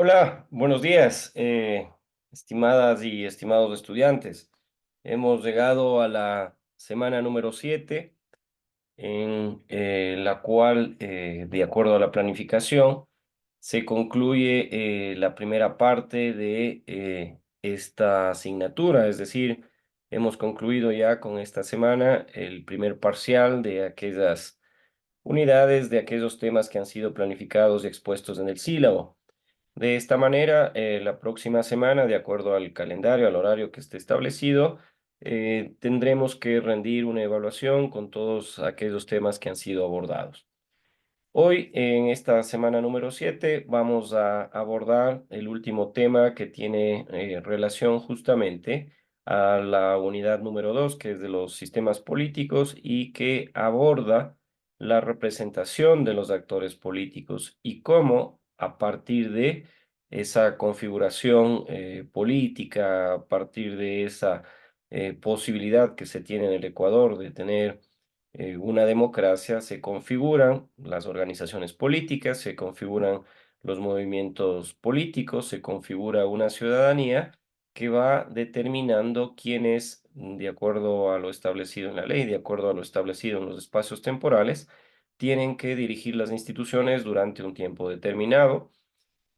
Hola, buenos días, estimadas y estimados estudiantes. Hemos llegado a la semana número 7, en la cual, de acuerdo a la planificación, se concluye la primera parte de esta asignatura. Es decir, hemos concluido ya con esta semana el primer parcial de aquellas unidades, de aquellos temas que han sido planificados y expuestos en el sílabo. De esta manera, la próxima semana, de acuerdo al calendario, al horario que esté establecido, tendremos que rendir una evaluación con todos aquellos temas que han sido abordados. Hoy, en esta semana número 7, vamos a abordar el último tema que tiene relación justamente a la unidad número 2, que es de los sistemas políticos y que aborda la representación de los actores políticos y cómo, a partir de esa configuración política, a partir de esa posibilidad que se tiene en el Ecuador de tener una democracia, se configuran las organizaciones políticas, se configuran los movimientos políticos, se configura una ciudadanía que va determinando quiénes, de acuerdo a lo establecido en la ley, de acuerdo a lo establecido en los espacios temporales, tienen que dirigir las instituciones durante un tiempo determinado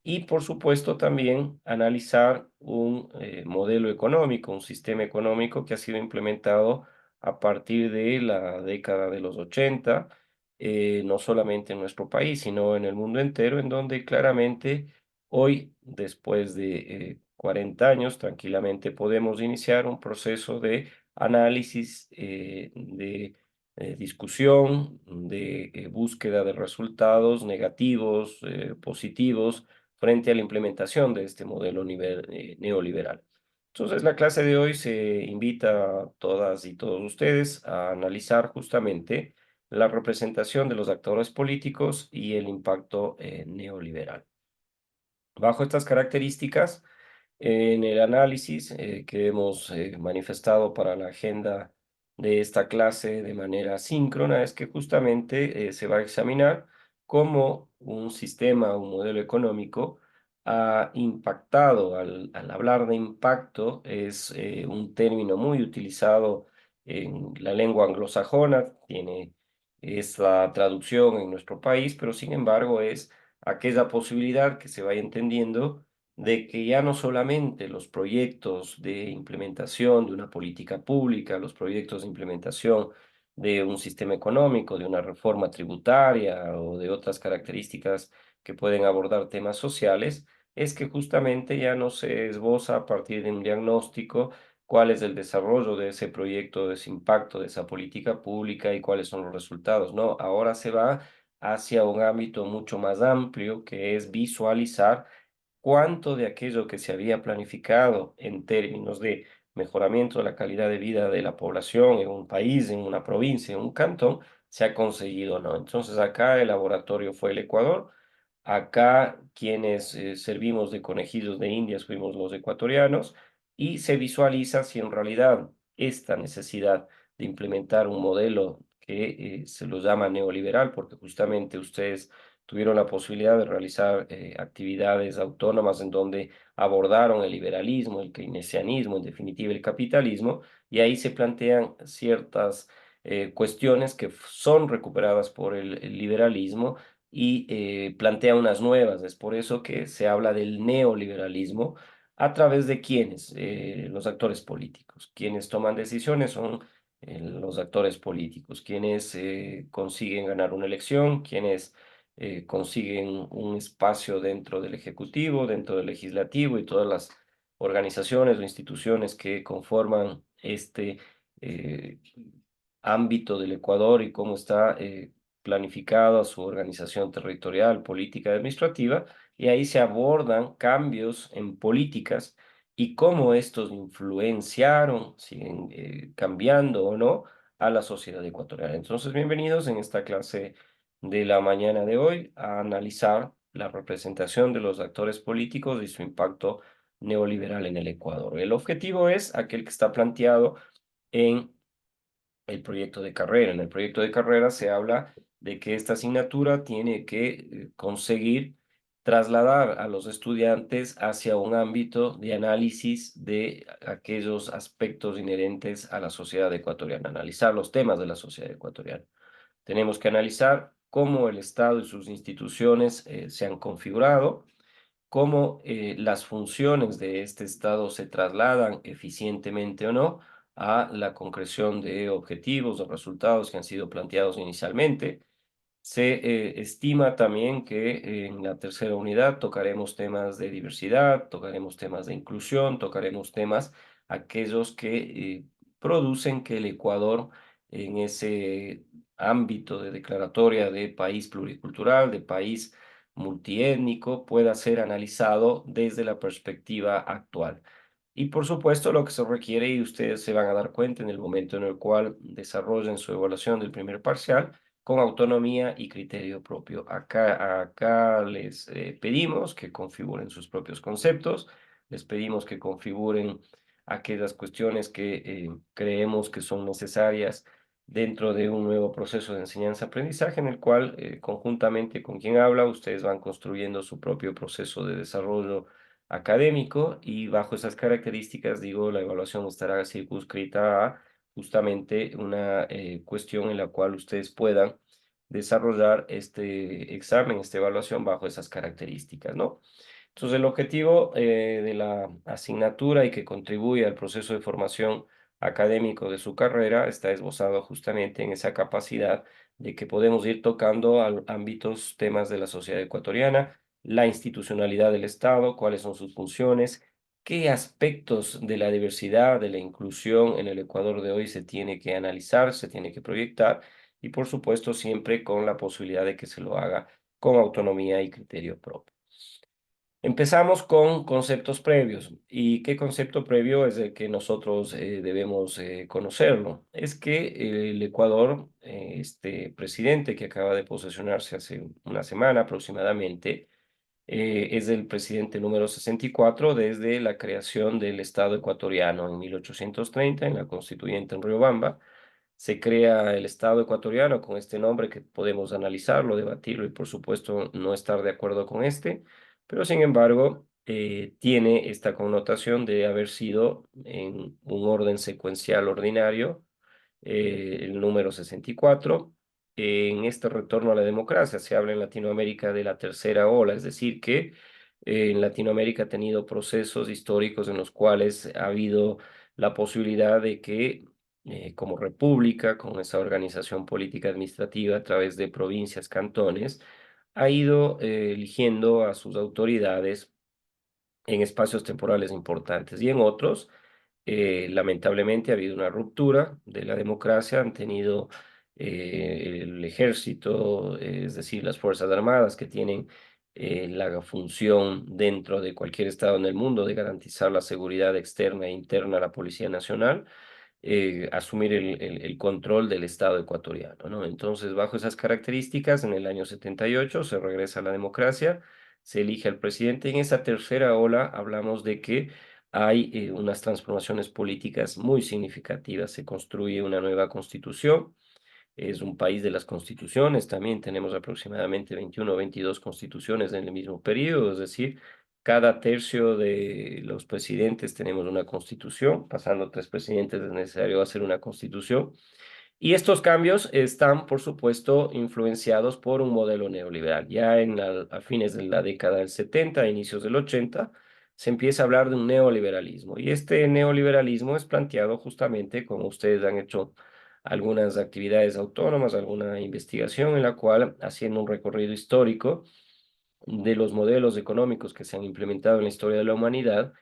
y, por supuesto, también analizar un modelo económico, un sistema económico que ha sido implementado a partir de la década de los 80, no solamente en nuestro país, sino en el mundo entero, en donde claramente hoy, después de 40 años, tranquilamente podemos iniciar un proceso de análisis, de discusión, de búsqueda de resultados negativos, positivos, frente a la implementación de este modelo neoliberal. Entonces, la clase de hoy se invita a todas y todos ustedes a analizar justamente la representación de los actores políticos y el impacto neoliberal. Bajo estas características, en el análisis que hemos manifestado para la agenda de esta clase de manera síncrona, es que justamente se va a examinar cómo un sistema, un modelo económico ha impactado. Al hablar de impacto, es un término muy utilizado en la lengua anglosajona, tiene esa traducción en nuestro país, pero sin embargo es aquella posibilidad que se vaya entendiendo de que ya no solamente los proyectos de implementación de una política pública, los proyectos de implementación de un sistema económico, de una reforma tributaria o de otras características que pueden abordar temas sociales, es que justamente ya no se esboza a partir de un diagnóstico cuál es el desarrollo de ese proyecto, de ese impacto, de esa política pública y cuáles son los resultados. No, ahora se va hacia un ámbito mucho más amplio, que es visualizar cuánto de aquello que se había planificado en términos de mejoramiento de la calidad de vida de la población en un país, en una provincia, en un cantón, se ha conseguido o no. Entonces acá el laboratorio fue el Ecuador. Acá quienes servimos de conejillos de Indias fuimos los ecuatorianos y se visualiza si en realidad esta necesidad de implementar un modelo que se lo llama neoliberal, porque justamente ustedes tuvieron la posibilidad de realizar actividades autónomas en donde abordaron el liberalismo, el keynesianismo, en definitiva el capitalismo, y ahí se plantean ciertas cuestiones que son recuperadas por el liberalismo y plantea unas nuevas. Es por eso que se habla del neoliberalismo a través de quienes, los actores políticos. Quienes toman decisiones son los actores políticos, quienes consiguen ganar una elección, quienes consiguen un espacio dentro del Ejecutivo, dentro del Legislativo y todas las organizaciones o instituciones que conforman este eh, ámbito del Ecuador y cómo está planificada su organización territorial, política y administrativa, y ahí se abordan cambios en políticas y cómo estos influenciaron, siguen cambiando o no, a la sociedad ecuatoriana. Entonces, bienvenidos en esta clase de la mañana de hoy a analizar la representación de los actores políticos y su impacto neoliberal en el Ecuador. El objetivo es aquel que está planteado en el proyecto de carrera. En el proyecto de carrera se habla de que esta asignatura tiene que conseguir trasladar a los estudiantes hacia un ámbito de análisis de aquellos aspectos inherentes a la sociedad ecuatoriana, analizar los temas de la sociedad ecuatoriana. Tenemos que analizar cómo el Estado y sus instituciones se han configurado, cómo las funciones de este Estado se trasladan eficientemente o no a la concreción de objetivos o resultados que han sido planteados inicialmente. Se estima también que en la tercera unidad tocaremos temas de diversidad, tocaremos temas de inclusión, tocaremos temas aquellos que producen que el Ecuador en ese ámbito de declaratoria de país pluricultural, de país multiétnico, pueda ser analizado desde la perspectiva actual. Y por supuesto, lo que se requiere, y ustedes se van a dar cuenta en el momento en el cual desarrollen su evaluación del primer parcial, con autonomía y criterio propio. Acá les pedimos que configuren sus propios conceptos, les pedimos que configuren aquellas cuestiones que creemos que son necesarias dentro de un nuevo proceso de enseñanza-aprendizaje en el cual conjuntamente con quien habla ustedes van construyendo su propio proceso de desarrollo académico y bajo esas características, digo, la evaluación estará circunscrita a justamente una cuestión en la cual ustedes puedan desarrollar este examen, esta evaluación bajo esas características, ¿no? Entonces, el objetivo de la asignatura y que contribuye al proceso de formación académico de su carrera está esbozado justamente en esa capacidad de que podemos ir tocando ámbitos, temas de la sociedad ecuatoriana, la institucionalidad del Estado, cuáles son sus funciones, qué aspectos de la diversidad, de la inclusión en el Ecuador de hoy se tiene que analizar, se tiene que proyectar y por supuesto siempre con la posibilidad de que se lo haga con autonomía y criterio propio. Empezamos con conceptos previos. ¿Y qué concepto previo es el que nosotros debemos conocerlo? Es que el Ecuador, este presidente que acaba de posesionarse hace una semana aproximadamente, es el presidente número 64 desde la creación del Estado ecuatoriano en 1830 en la Constituyente en Riobamba. Se crea el Estado ecuatoriano con este nombre que podemos analizarlo, debatirlo y por supuesto no estar de acuerdo con este, pero sin embargo tiene esta connotación de haber sido en un orden secuencial ordinario, el número 64. En este retorno a la democracia se habla en Latinoamérica de la tercera ola, es decir, que en Latinoamérica ha tenido procesos históricos en los cuales ha habido la posibilidad de que como república, con esa organización política administrativa a través de provincias, cantones, ha ido eligiendo a sus autoridades en espacios temporales importantes y en otros, lamentablemente ha habido una ruptura de la democracia, han tenido el ejército, es decir, las Fuerzas Armadas que tienen la función dentro de cualquier estado en el mundo de garantizar la seguridad externa e interna a la Policía Nacional, asumir el control del Estado ecuatoriano, ¿no? Entonces, bajo esas características, en el año 78 se regresa a la democracia, se elige al presidente y en esa tercera ola hablamos de que hay unas transformaciones políticas muy significativas, se construye una nueva constitución, es un país de las constituciones, también tenemos aproximadamente 21 o 22 constituciones en el mismo periodo, es decir, cada tercio de los presidentes tenemos una constitución, pasando tres presidentes es necesario hacer una constitución. Y estos cambios están, por supuesto, influenciados por un modelo neoliberal. Ya a fines de la década del 70, a inicios del 80, se empieza a hablar de un neoliberalismo. Y este neoliberalismo es planteado justamente, como ustedes han hecho algunas actividades autónomas, alguna investigación en la cual, haciendo un recorrido histórico, de los modelos económicos que se han implementado en la historia de la humanidad,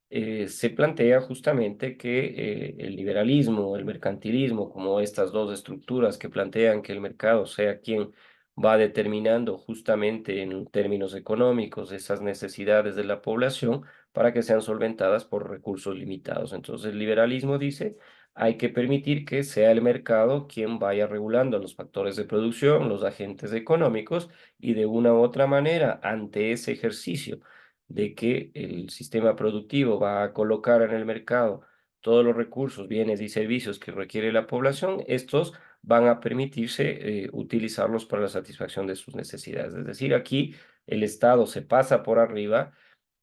se plantea justamente que el liberalismo, el mercantilismo, como estas dos estructuras que plantean que el mercado sea quien va determinando justamente en términos económicos esas necesidades de la población para que sean solventadas por recursos limitados. Entonces, el liberalismo dice, hay que permitir que sea el mercado quien vaya regulando los factores de producción, los agentes económicos, y de una u otra manera, ante ese ejercicio de que el sistema productivo va a colocar en el mercado todos los recursos, bienes y servicios que requiere la población, estos van a permitirse utilizarlos para la satisfacción de sus necesidades. Es decir, aquí el Estado se pasa por arriba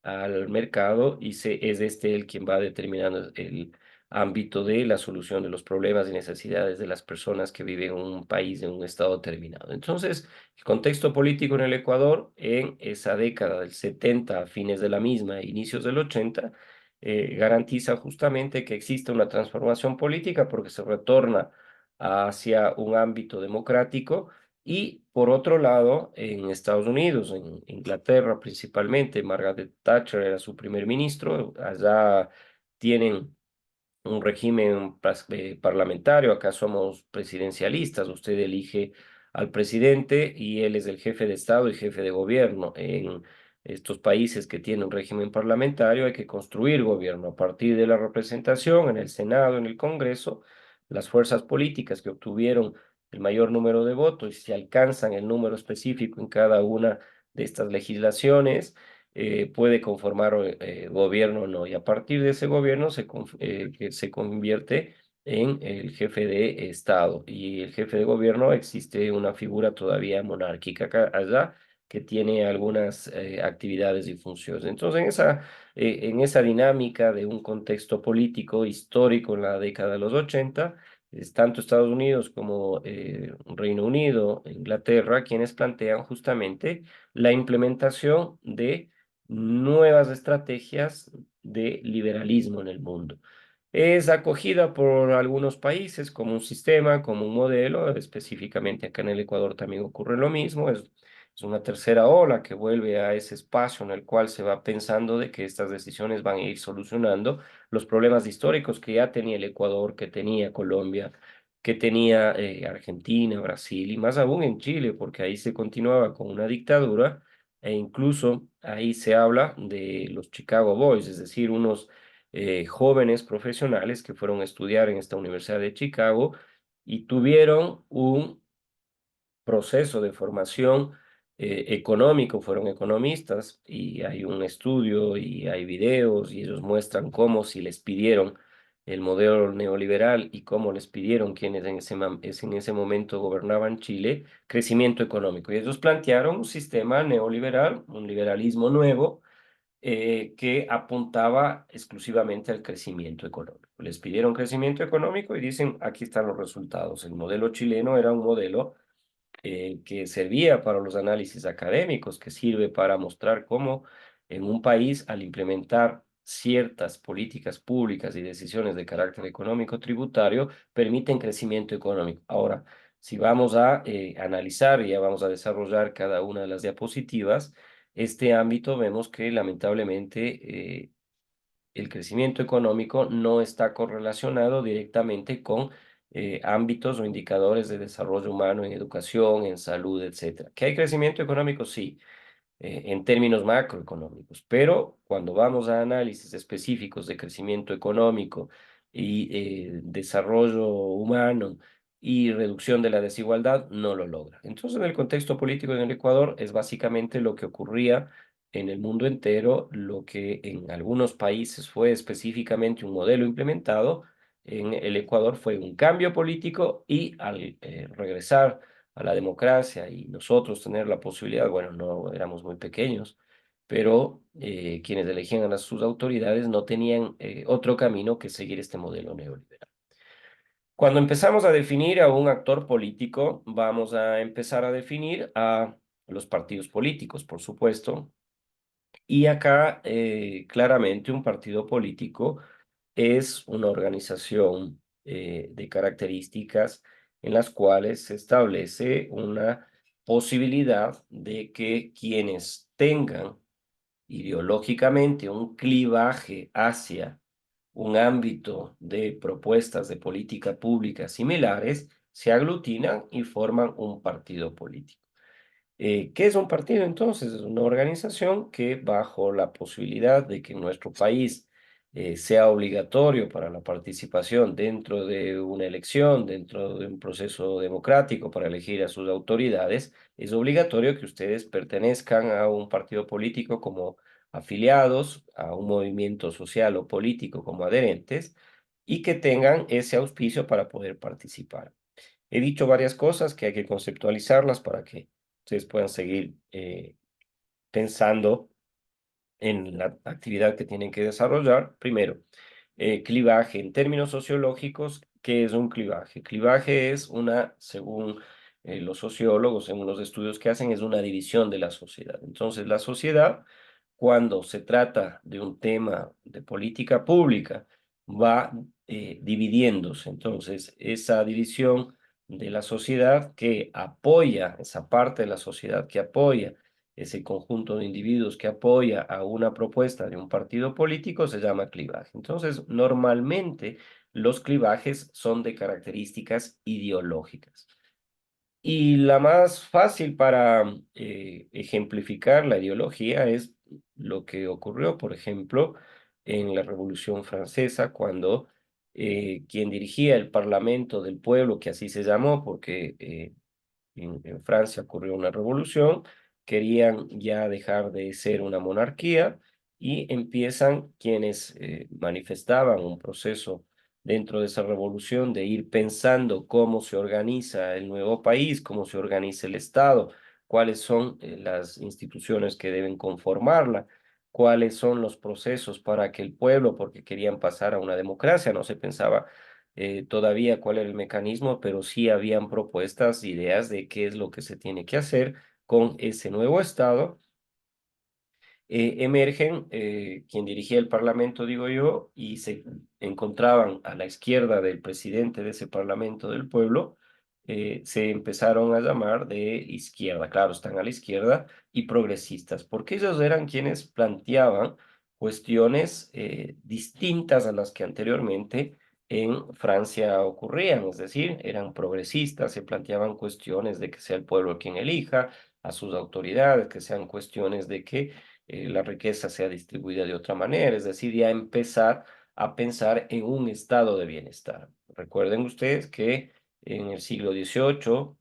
al mercado y es este el quien va determinando el ámbito de la solución de los problemas y necesidades de las personas que viven en un país, en un estado determinado. Entonces, el contexto político en el Ecuador en esa década del 70, a fines de la misma, e inicios del 80, garantiza justamente que existe una transformación política porque se retorna hacia un ámbito democrático y por otro lado, en Estados Unidos, en Inglaterra principalmente, Margaret Thatcher era su primer ministro, allá tienen un régimen parlamentario, acá somos presidencialistas, usted elige al presidente y él es el jefe de Estado y jefe de gobierno. En estos países que tienen un régimen parlamentario hay que construir gobierno a partir de la representación en el Senado, en el Congreso, las fuerzas políticas que obtuvieron el mayor número de votos y si alcanzan el número específico en cada una de estas legislaciones puede conformar gobierno o no. Y a partir de ese gobierno que se convierte en el jefe de Estado. Y el jefe de gobierno existe una figura todavía monárquica allá que tiene algunas actividades y funciones. Entonces, en esa dinámica de un contexto político histórico en la década de los 80, es tanto Estados Unidos como Reino Unido, Inglaterra, quienes plantean justamente la implementación de nuevas estrategias de liberalismo en el mundo. Es acogida por algunos países como un sistema, como un modelo, específicamente acá en el Ecuador también ocurre lo mismo, es una tercera ola que vuelve a ese espacio en el cual se va pensando de que estas decisiones van a ir solucionando los problemas históricos que ya tenía el Ecuador, que tenía Colombia, que tenía Argentina, Brasil y más aún en Chile, porque ahí se continuaba con una dictadura e incluso ahí se habla de los Chicago Boys, es decir, unos jóvenes profesionales que fueron a estudiar en esta Universidad de Chicago y tuvieron un proceso de formación económico, fueron economistas y hay un estudio y hay videos y ellos muestran cómo si les pidieron el modelo neoliberal y cómo les pidieron quienes en ese momento gobernaban Chile, crecimiento económico. Y ellos plantearon un sistema neoliberal, un liberalismo nuevo, que apuntaba exclusivamente al crecimiento económico. Les pidieron crecimiento económico y dicen, aquí están los resultados. El modelo chileno era un modelo que servía para los análisis académicos, que sirve para mostrar cómo en un país, al implementar ciertas políticas públicas y decisiones de carácter económico tributario, permiten crecimiento económico. Ahora, si vamos a analizar y ya vamos a desarrollar cada una de las diapositivas, este ámbito vemos que lamentablemente el crecimiento económico no está correlacionado directamente con ámbitos o indicadores de desarrollo humano en educación, en salud, etcétera. ¿Que hay crecimiento económico? Sí, en términos macroeconómicos, pero cuando vamos a análisis específicos de crecimiento económico y desarrollo humano y reducción de la desigualdad, no lo logra. Entonces, en el contexto político en el Ecuador es básicamente lo que ocurría en el mundo entero, lo que en algunos países fue específicamente un modelo implementado, en el Ecuador fue un cambio político y al regresar a la democracia y nosotros tener la posibilidad, bueno, no éramos muy pequeños, pero quienes elegían a sus autoridades no tenían otro camino que seguir este modelo neoliberal. Cuando empezamos a definir a un actor político, vamos a empezar a definir a los partidos políticos, por supuesto, y acá claramente un partido político es una organización de características en las cuales se establece una posibilidad de que quienes tengan ideológicamente un clivaje hacia un ámbito de propuestas de política pública similares se aglutinan y forman un partido político. ¿Qué es un partido entonces? Es una organización que bajo la posibilidad de que en nuestro país sea obligatorio para la participación dentro de una elección, dentro de un proceso democrático para elegir a sus autoridades, es obligatorio que ustedes pertenezcan a un partido político como afiliados, a un movimiento social o político como adherentes y que tengan ese auspicio para poder participar. He dicho varias cosas que hay que conceptualizarlas para que ustedes puedan seguir pensando en la actividad que tienen que desarrollar. Primero, clivaje en términos sociológicos. ¿Qué es un clivaje? Clivaje es una, según los sociólogos, según los estudios que hacen, es una división de la sociedad. Entonces, la sociedad, cuando se trata de un tema de política pública, va dividiéndose. Entonces, esa división de la sociedad que apoya, esa parte de la sociedad que apoya ese conjunto de individuos que apoya a una propuesta de un partido político se llama clivaje. Entonces, normalmente los clivajes son de características ideológicas. Y la más fácil para ejemplificar la ideología es lo que ocurrió, por ejemplo, en la Revolución Francesa, cuando quien dirigía el Parlamento del Pueblo, que así se llamó, porque en Francia ocurrió una revolución, querían ya dejar de ser una monarquía y empiezan quienes manifestaban un proceso dentro de esa revolución de ir pensando cómo se organiza el nuevo país, cómo se organiza el Estado, cuáles son las instituciones que deben conformarla, cuáles son los procesos para que el pueblo, porque querían pasar a una democracia, no se pensaba todavía cuál era el mecanismo, pero sí habían propuestas, ideas de qué es lo que se tiene que hacer con ese nuevo Estado. Emergen quien dirigía el Parlamento, digo yo, y se encontraban a la izquierda del presidente de ese Parlamento del pueblo, se empezaron a llamar de izquierda, claro, están a la izquierda, y progresistas, porque ellos eran quienes planteaban cuestiones distintas a las que anteriormente en Francia ocurrían, es decir, eran progresistas, se planteaban cuestiones de que sea el pueblo quien elija a sus autoridades, que sean cuestiones de que la riqueza sea distribuida de otra manera, es decir, ya empezar a pensar en un estado de bienestar. Recuerden ustedes que en el siglo XVIII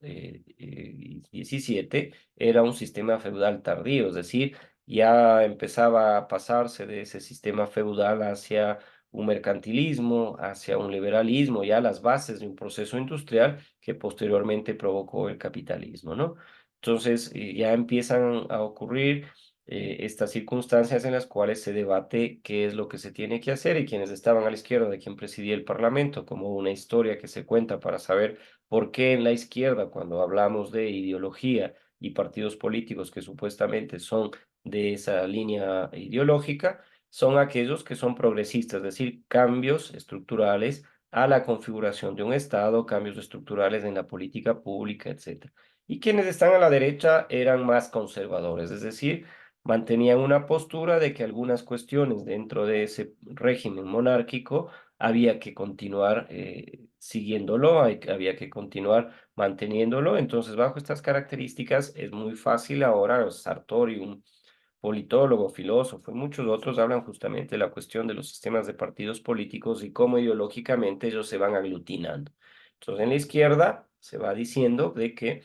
y XVII era un sistema feudal tardío, es decir, ya empezaba a pasarse de ese sistema feudal hacia un mercantilismo, hacia un liberalismo, ya las bases de un proceso industrial que posteriormente provocó el capitalismo, ¿no? Entonces, ya empiezan a ocurrir estas circunstancias en las cuales se debate qué es lo que se tiene que hacer y quienes estaban a la izquierda de quien presidía el Parlamento, como una historia que se cuenta para saber por qué en la izquierda, cuando hablamos de ideología y partidos políticos que supuestamente son de esa línea ideológica, son aquellos que son progresistas, es decir, cambios estructurales a la configuración de un Estado, cambios estructurales en la política pública, etcétera. Y quienes están a la derecha eran más conservadores, es decir, mantenían una postura de que algunas cuestiones dentro de ese régimen monárquico había que continuar siguiéndolo, había que continuar manteniéndolo. Entonces, bajo estas características, es muy fácil ahora, Sartori, un politólogo, filósofo y muchos otros hablan justamente de la cuestión de los sistemas de partidos políticos y cómo ideológicamente ellos se van aglutinando. Entonces, en la izquierda se va diciendo de que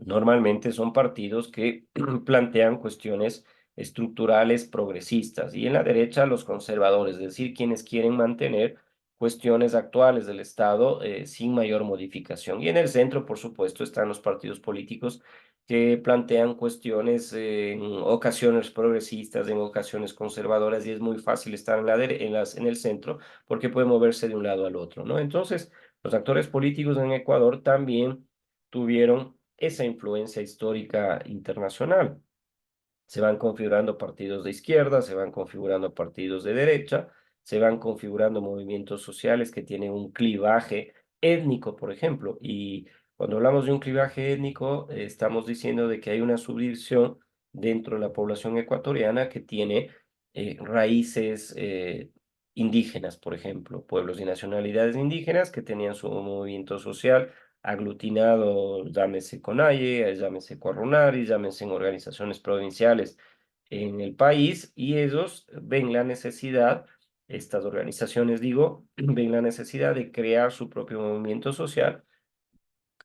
normalmente son partidos que plantean cuestiones estructurales progresistas y en la derecha los conservadores, es decir, quienes quieren mantener cuestiones actuales del Estado sin mayor modificación. Y en el centro, por supuesto, están los partidos políticos que plantean cuestiones en ocasiones progresistas, en ocasiones conservadoras, y es muy fácil estar en el centro porque puede moverse de un lado al otro, ¿no? Entonces, los actores políticos en Ecuador también tuvieron esa influencia histórica internacional. Se van configurando partidos de izquierda, se van configurando partidos de derecha, se van configurando movimientos sociales que tienen un clivaje étnico, por ejemplo. Y cuando hablamos de un clivaje étnico, estamos diciendo de que hay una subdivisión dentro de la población ecuatoriana que tiene raíces indígenas, por ejemplo, pueblos y nacionalidades indígenas que tenían su movimiento social aglutinado, llámese CONAIE, llámese Corronari, llámese en organizaciones provinciales en el país, y ellos ven la necesidad, estas organizaciones digo, ven la necesidad de crear su propio movimiento social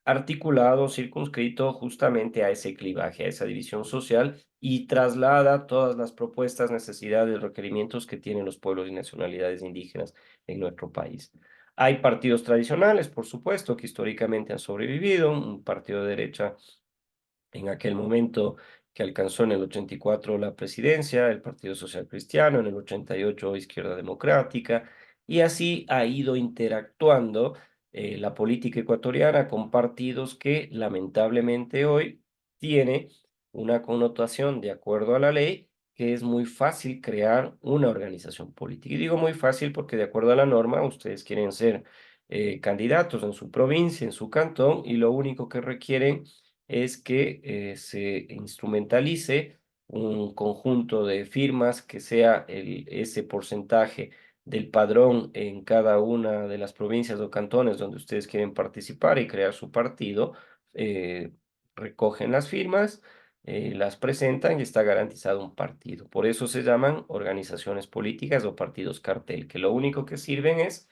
articulado, circunscrito justamente a ese clivaje, a esa división social y traslada todas las propuestas, necesidades, requerimientos que tienen los pueblos y nacionalidades indígenas en nuestro país. Hay partidos tradicionales, por supuesto, que históricamente han sobrevivido, un partido de derecha en aquel momento que alcanzó en el 84 la presidencia, el Partido Social Cristiano, en el 88 Izquierda Democrática, y así ha ido interactuando la política ecuatoriana con partidos que lamentablemente hoy tiene una connotación de acuerdo a la ley que es muy fácil crear una organización política. Y digo muy fácil porque de acuerdo a la norma ustedes quieren ser candidatos en su provincia, en su cantón, y lo único que requieren es que se instrumentalice un conjunto de firmas que sea ese porcentaje del padrón en cada una de las provincias o cantones donde ustedes quieren participar y crear su partido. eh, Recogen las firmas, las presentan y está garantizado un partido. Por eso se llaman organizaciones políticas o partidos cartel, que lo único que sirven es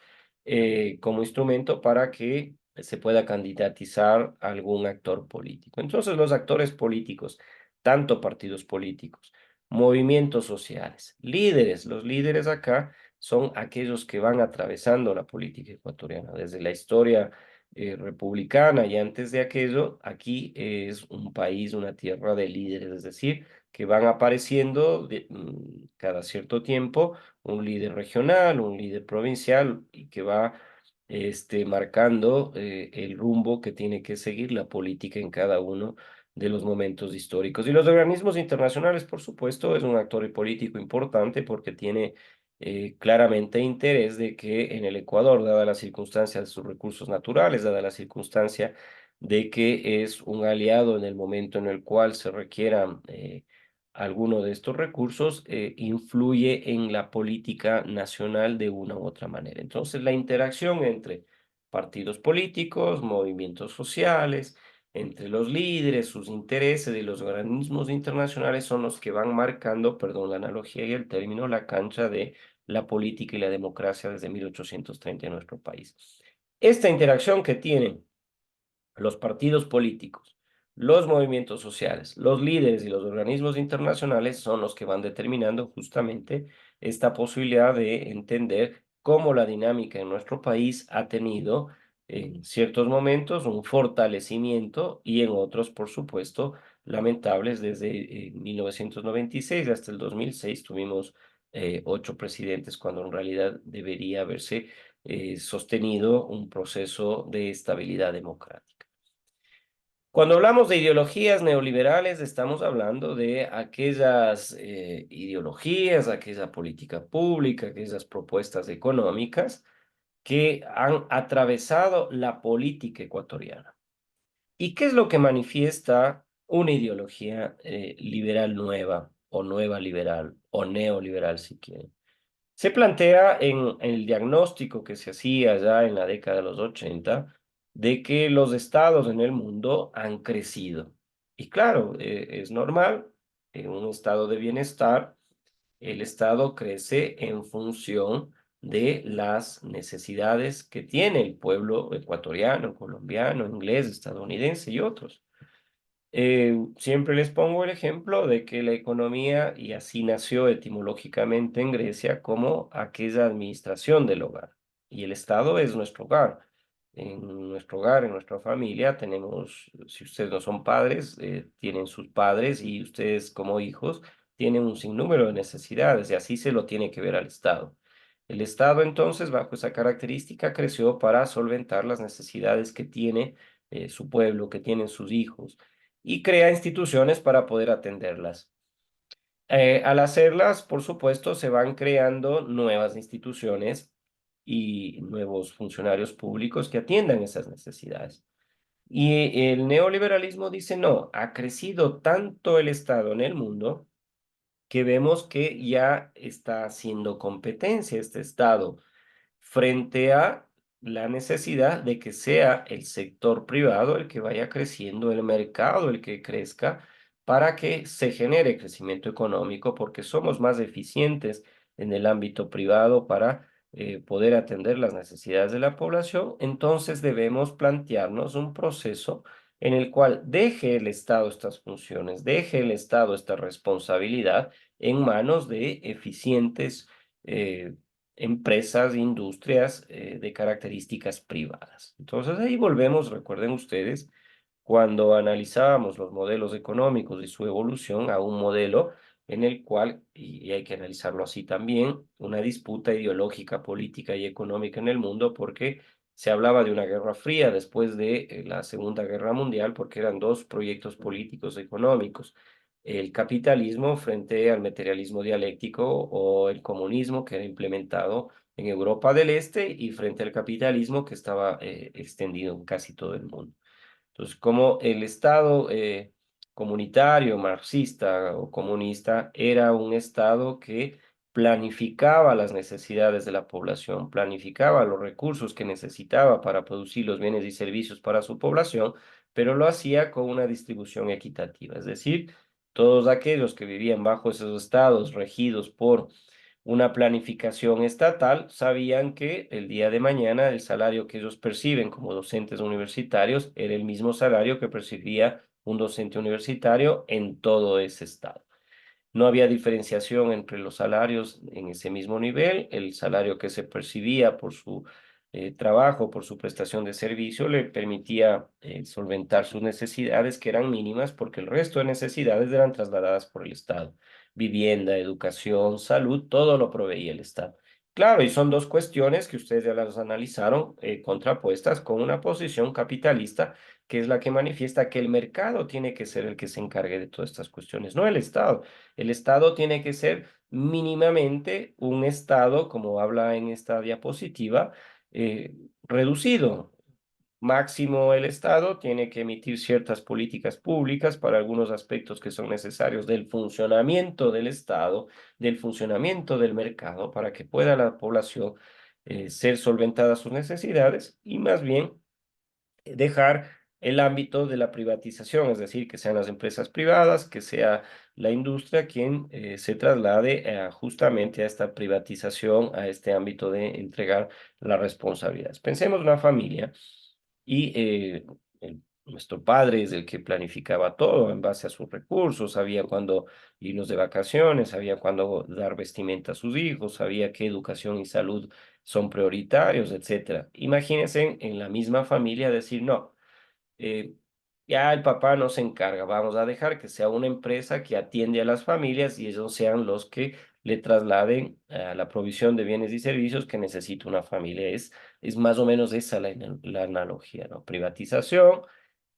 como instrumento para que se pueda candidatizar a algún actor político. Entonces, los actores políticos, tanto partidos políticos, movimientos sociales, líderes, los líderes acá son aquellos que van atravesando la política ecuatoriana desde la historia republicana y antes de aquello, aquí es un país, una tierra de líderes, es decir, que van apareciendo cada cierto tiempo un líder regional, un líder provincial y que va marcando el rumbo que tiene que seguir la política en cada uno de los momentos históricos. Y los organismos internacionales, por supuesto, es un actor político importante porque tiene claramente interés de que en el Ecuador, dada la circunstancia de sus recursos naturales, dada la circunstancia de que es un aliado en el momento en el cual se requieran alguno de estos recursos, influye en la política nacional de una u otra manera. Entonces, la interacción entre partidos políticos, movimientos sociales, entre los líderes, sus intereses y los organismos internacionales son los que van marcando, perdón, la analogía y el término, la cancha de la política y la democracia desde 1830 en nuestro país. Esta interacción que tienen los partidos políticos, los movimientos sociales, los líderes y los organismos internacionales son los que van determinando justamente esta posibilidad de entender cómo la dinámica en nuestro país ha tenido en ciertos momentos un fortalecimiento y en otros, por supuesto, lamentables. Desde 1996 hasta el 2006 tuvimos 8 presidentes cuando en realidad debería haberse sostenido un proceso de estabilidad democrática. Cuando hablamos de ideologías neoliberales, estamos hablando de aquellas ideologías, aquella política pública, aquellas propuestas económicas que han atravesado la política ecuatoriana. ¿Y qué es lo que manifiesta una ideología liberal nueva o nueva liberal o neoliberal si quieren? Se plantea en el diagnóstico que se hacía ya en la década de los 80 de que los estados en el mundo han crecido. Y claro, es normal, en un estado de bienestar, el estado crece en función de las necesidades que tiene el pueblo ecuatoriano, colombiano, inglés, estadounidense y otros. Siempre les pongo el ejemplo de que la economía, y así nació etimológicamente en Grecia, como aquella administración del hogar. Y el Estado es nuestro hogar. En nuestro hogar, en nuestra familia, tenemos, si ustedes no son padres, tienen sus padres y ustedes como hijos tienen un sinnúmero de necesidades y así se lo tiene que ver al Estado. El Estado entonces, bajo esa característica, creció para solventar las necesidades que tiene su pueblo, que tienen sus hijos y crea instituciones para poder atenderlas. Al hacerlas, por supuesto, se van creando nuevas instituciones y nuevos funcionarios públicos que atiendan esas necesidades. Y el neoliberalismo dice, no, ha crecido tanto el Estado en el mundo que vemos que ya está haciendo competencia este Estado frente a la necesidad de que sea el sector privado el que vaya creciendo, el mercado el que crezca, para que se genere crecimiento económico, porque somos más eficientes en el ámbito privado para poder atender las necesidades de la población. Entonces debemos plantearnos un proceso en el cual deje el Estado estas funciones, deje el Estado esta responsabilidad en manos de eficientes empresas, industrias de características privadas. Entonces ahí volvemos, recuerden ustedes, cuando analizábamos los modelos económicos y su evolución a un modelo en el cual, y hay que analizarlo así también, una disputa ideológica, política y económica en el mundo, porque se hablaba de una guerra fría después de la Segunda Guerra Mundial, porque eran dos proyectos políticos económicos: el capitalismo frente al materialismo dialéctico, o el comunismo, que era implementado en Europa del Este, y frente al capitalismo que estaba extendido en casi todo el mundo. Entonces, como el Estado comunitario, marxista o comunista, era un Estado que planificaba las necesidades de la población, planificaba los recursos que necesitaba para producir los bienes y servicios para su población, pero lo hacía con una distribución equitativa. Es decir, todos aquellos que vivían bajo esos estados regidos por una planificación estatal sabían que el día de mañana el salario que ellos perciben como docentes universitarios era el mismo salario que percibía un docente universitario en todo ese estado. No había diferenciación entre los salarios en ese mismo nivel. El salario que se percibía por su trabajo, por su prestación de servicio, le permitía solventar sus necesidades, que eran mínimas, porque el resto de necesidades eran trasladadas por el Estado. Vivienda, educación, salud, todo lo proveía el Estado. Claro, y son dos cuestiones que ustedes ya las analizaron, contrapuestas con una posición capitalista, que es la que manifiesta que el mercado tiene que ser el que se encargue de todas estas cuestiones, no el Estado. El Estado tiene que ser mínimamente un Estado, como habla en esta diapositiva, reducido. Máximo, el Estado tiene que emitir ciertas políticas públicas para algunos aspectos que son necesarios del funcionamiento del Estado, del funcionamiento del mercado, para que pueda la población ser solventada sus necesidades, y más bien dejar el ámbito de la privatización, es decir, que sean las empresas privadas, que sea la industria quien se traslade justamente a esta privatización, a este ámbito de entregar las responsabilidades. Pensemos en una familia y nuestro padre es el que planificaba todo en base a sus recursos, sabía cuándo irnos de vacaciones, sabía cuándo dar vestimenta a sus hijos, sabía qué educación y salud son prioritarios, etcétera. Imagínense en la misma familia decir: no, eh, ya el papá no se encarga, vamos a dejar que sea una empresa que atiende a las familias y ellos sean los que le trasladen a la provisión de bienes y servicios que necesita una familia. Es más o menos esa la analogía, ¿no? Privatización,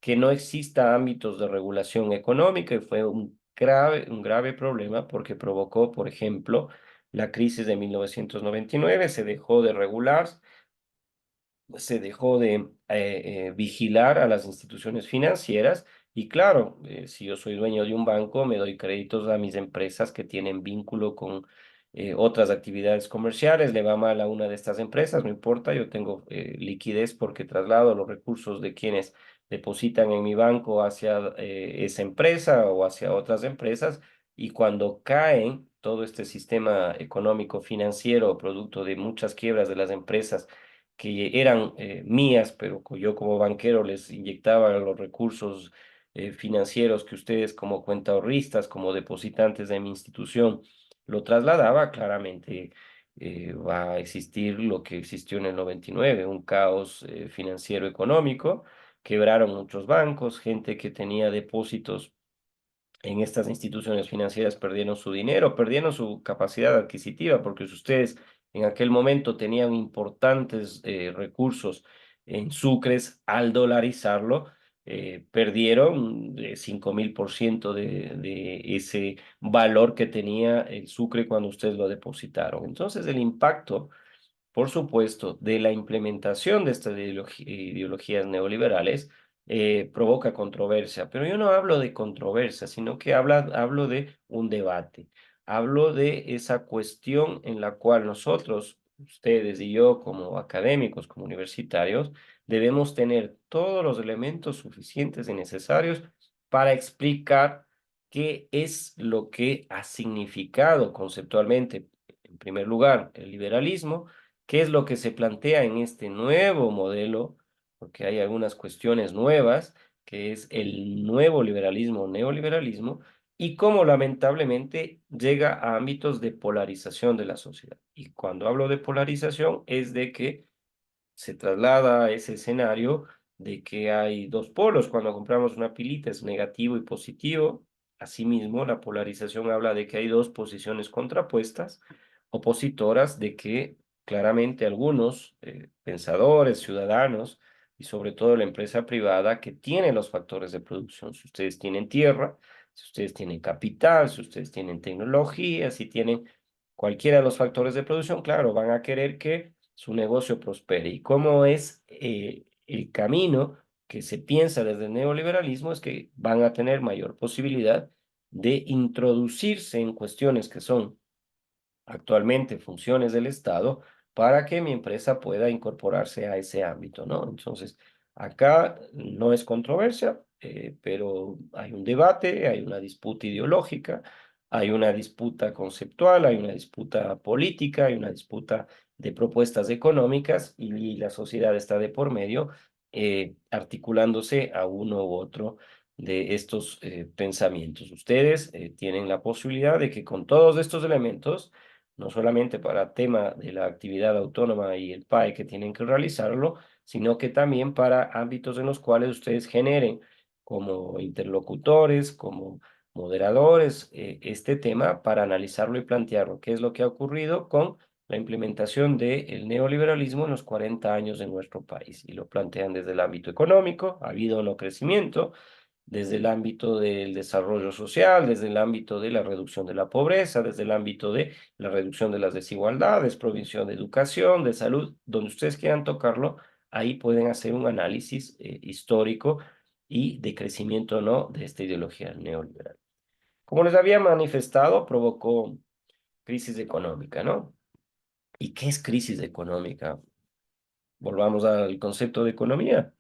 que no exista ámbitos de regulación económica, y fue un grave problema porque provocó, por ejemplo, la crisis de 1999. Se dejó de regular, se dejó de vigilar a las instituciones financieras, y claro, si yo soy dueño de un banco, me doy créditos a mis empresas que tienen vínculo con otras actividades comerciales. Le va mal a una de estas empresas, no importa, yo tengo liquidez porque traslado los recursos de quienes depositan en mi banco hacia esa empresa o hacia otras empresas, y cuando caen todo este sistema económico financiero, producto de muchas quiebras de las empresas que eran mías, pero yo como banquero les inyectaba los recursos financieros que ustedes como cuentaahorristas, como depositantes de mi institución, lo trasladaba. Claramente va a existir lo que existió en el 99, un caos financiero económico. Quebraron muchos bancos, gente que tenía depósitos en estas instituciones financieras perdieron su dinero, perdieron su capacidad adquisitiva, porque si ustedes en aquel momento tenían importantes recursos en sucres, al dolarizarlo, perdieron 5000% de ese valor que tenía el sucre cuando ustedes lo depositaron. Entonces, el impacto, por supuesto, de la implementación de estas ideologías neoliberales provoca controversia, pero yo no hablo de controversia, sino que hablo de un debate, hablo de esa cuestión en la cual nosotros, ustedes y yo, como académicos, como universitarios, debemos tener todos los elementos suficientes y necesarios para explicar qué es lo que ha significado conceptualmente, en primer lugar, el liberalismo. ¿Qué es lo que se plantea en este nuevo modelo? Porque hay algunas cuestiones nuevas, que es el nuevo liberalismo o neoliberalismo, y cómo lamentablemente llega a ámbitos de polarización de la sociedad. Y cuando hablo de polarización es de que se traslada a ese escenario de que hay dos polos. Cuando compramos una pilita es negativo y positivo. Asimismo, la polarización habla de que hay dos posiciones contrapuestas, opositoras, de que claramente algunos pensadores, ciudadanos y sobre todo la empresa privada que tiene los factores de producción. Si ustedes tienen tierra, si ustedes tienen capital, si ustedes tienen tecnología, si tienen cualquiera de los factores de producción, claro, van a querer que su negocio prospere. ¿Y cómo es el camino que se piensa desde el neoliberalismo? Es que van a tener mayor posibilidad de introducirse en cuestiones que son actualmente funciones del Estado para que mi empresa pueda incorporarse a ese ámbito, ¿no? Entonces, acá no es controversia, pero hay un debate, hay una disputa ideológica, hay una disputa conceptual, hay una disputa política, hay una disputa de propuestas económicas y la sociedad está de por medio, articulándose a uno u otro de estos pensamientos. Ustedes tienen la posibilidad de que con todos estos elementos, no solamente para tema de la actividad autónoma y el PAE que tienen que realizarlo, sino que también para ámbitos en los cuales ustedes generen como interlocutores, como moderadores, este tema para analizarlo y plantearlo, qué es lo que ha ocurrido con la implementación del neoliberalismo en los 40 años de nuestro país. Y lo plantean desde el ámbito económico, ha habido no crecimiento, desde el ámbito del desarrollo social, desde el ámbito de la reducción de la pobreza, desde el ámbito de la reducción de las desigualdades, provisión de educación, de salud, donde ustedes quieran tocarlo, ahí pueden hacer un análisis histórico y de crecimiento o no de esta ideología neoliberal. Como les había manifestado, provocó crisis económica, ¿no? ¿Y qué es crisis económica? Volvamos al concepto de economía.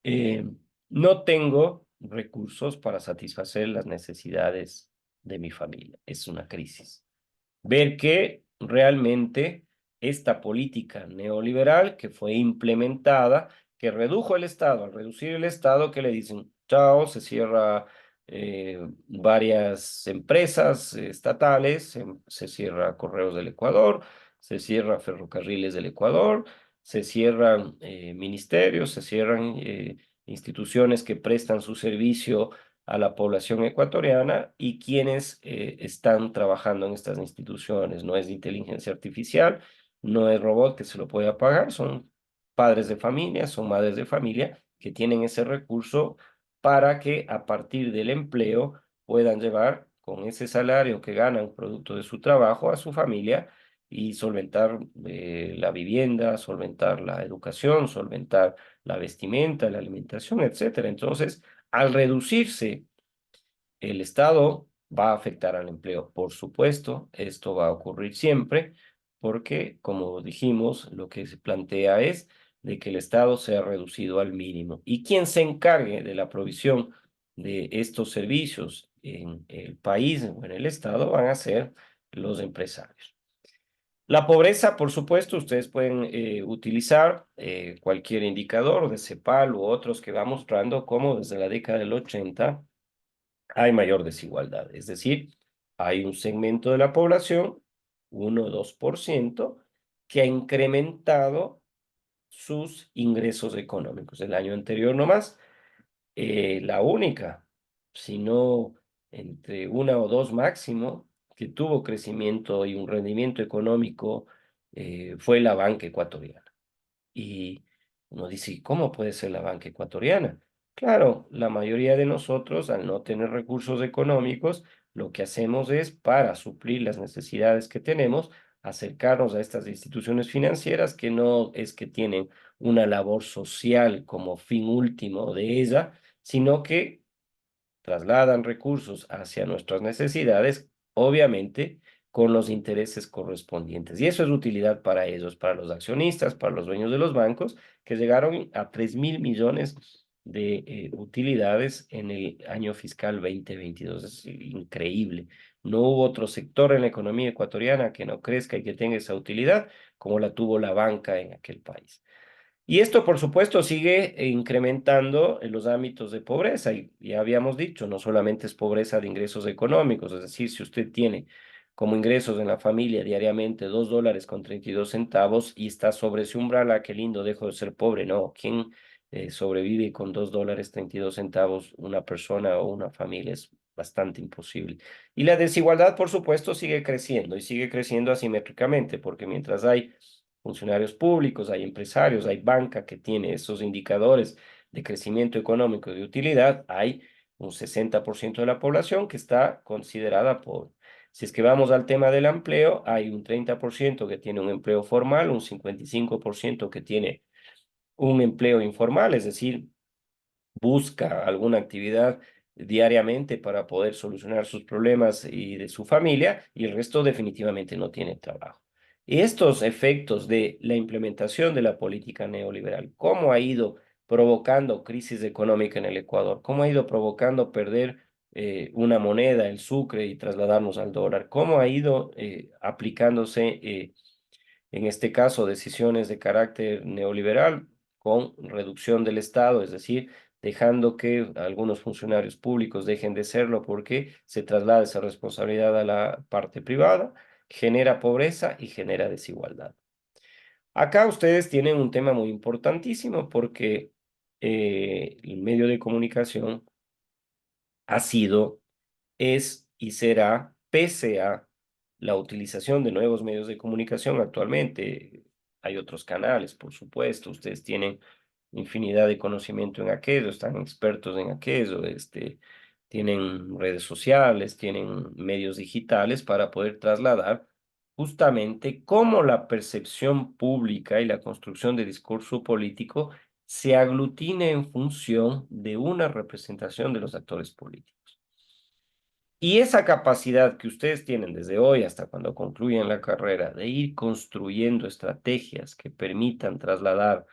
Eh, no tengo recursos para satisfacer las necesidades de mi familia. Es una crisis. Ver que realmente esta política neoliberal que fue implementada, que redujo el Estado, al reducir el Estado, que le dicen, chao, se cierra varias empresas estatales, se cierra Correos del Ecuador, se cierra Ferrocarriles del Ecuador, se cierran ministerios, se cierran instituciones que prestan su servicio a la población ecuatoriana y quienes están trabajando en estas instituciones. No es de inteligencia artificial, no es robot que se lo pueda pagar, son padres de familia, son madres de familia que tienen ese recurso para que a partir del empleo puedan llevar con ese salario que ganan producto de su trabajo a su familia y solventar la vivienda, solventar la educación, solventar la vestimenta, la alimentación, etcétera. Entonces, al reducirse el Estado, va a afectar al empleo. Por supuesto, esto va a ocurrir siempre porque, como dijimos, lo que se plantea es de que el Estado sea reducido al mínimo. Y quien se encargue de la provisión de estos servicios en el país o en el Estado van a ser los empresarios. La pobreza, por supuesto, ustedes pueden utilizar cualquier indicador de CEPAL u otros que va mostrando cómo desde la década del 80 hay mayor desigualdad. Es decir, hay un segmento de la población, 1 o 2%, que ha incrementado sus ingresos económicos. El año anterior nomás, la única, sino entre una o dos máximo, que tuvo crecimiento y un rendimiento económico fue la banca ecuatoriana. Y uno dice, ¿y cómo puede ser la banca ecuatoriana? Claro, la mayoría de nosotros, al no tener recursos económicos, lo que hacemos es, para suplir las necesidades que tenemos, acercarnos a estas instituciones financieras que no es que tienen una labor social como fin último de ella, sino que trasladan recursos hacia nuestras necesidades, obviamente con los intereses correspondientes. Y eso es utilidad para ellos, para los accionistas, para los dueños de los bancos, que llegaron a 3.000 millones de utilidades en el año fiscal 2022. Es increíble. No hubo otro sector en la economía ecuatoriana que no crezca y que tenga esa utilidad como la tuvo la banca en aquel país. Y esto, por supuesto, sigue incrementando en los ámbitos de pobreza. Y ya habíamos dicho, no solamente es pobreza de ingresos económicos, es decir, si usted tiene como ingresos en la familia diariamente $2.32 y está sobre ese umbral, ah, qué lindo, dejo de ser pobre. No, ¿quién sobrevive con $2.32 una persona o una familia. Es bastante imposible. Y la desigualdad, por supuesto, sigue creciendo y sigue creciendo asimétricamente, porque mientras hay funcionarios públicos, hay empresarios, hay banca que tiene esos indicadores de crecimiento económico y de utilidad, hay un 60% de la población que está considerada pobre. Si es que vamos al tema del empleo, hay un 30% que tiene un empleo formal, un 55% que tiene un empleo informal, es decir, busca alguna actividad diariamente para poder solucionar sus problemas y de su familia, y el resto definitivamente no tiene trabajo. Y estos efectos de la implementación de la política neoliberal, cómo ha ido provocando crisis económica en el Ecuador, cómo ha ido provocando perder una moneda, el sucre, y trasladarnos al dólar, cómo ha ido aplicándose en este caso, decisiones de carácter neoliberal con reducción del Estado, es decir, dejando que algunos funcionarios públicos dejen de serlo porque se traslada esa responsabilidad a la parte privada, genera pobreza y genera desigualdad. Acá ustedes tienen un tema muy importantísimo porque el medio de comunicación ha sido, es y será, pese a la utilización de nuevos medios de comunicación actualmente. Hay otros canales, por supuesto, ustedes tienen infinidad de conocimiento en aquello, están expertos en aquello, tienen redes sociales, tienen medios digitales para poder trasladar justamente cómo la percepción pública y la construcción de discurso político se aglutine en función de una representación de los actores políticos. Y esa capacidad que ustedes tienen desde hoy hasta cuando concluyen la carrera de ir construyendo estrategias que permitan trasladar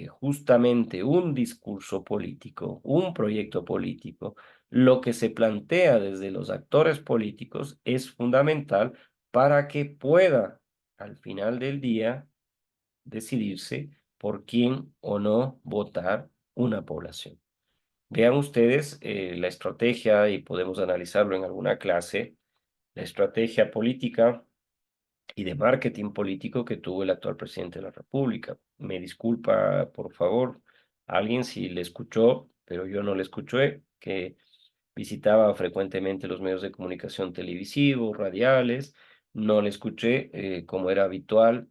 justamente un discurso político, un proyecto político, lo que se plantea desde los actores políticos es fundamental para que pueda al final del día decidirse por quién o no votar una población. Vean ustedes la estrategia, y podemos analizarlo en alguna clase, la estrategia política y de marketing político que tuvo el actual presidente de la República. Me disculpa, por favor, alguien si le escuchó, pero yo no le escuché, que visitaba frecuentemente los medios de comunicación televisivos, radiales, no le escuché como era habitual.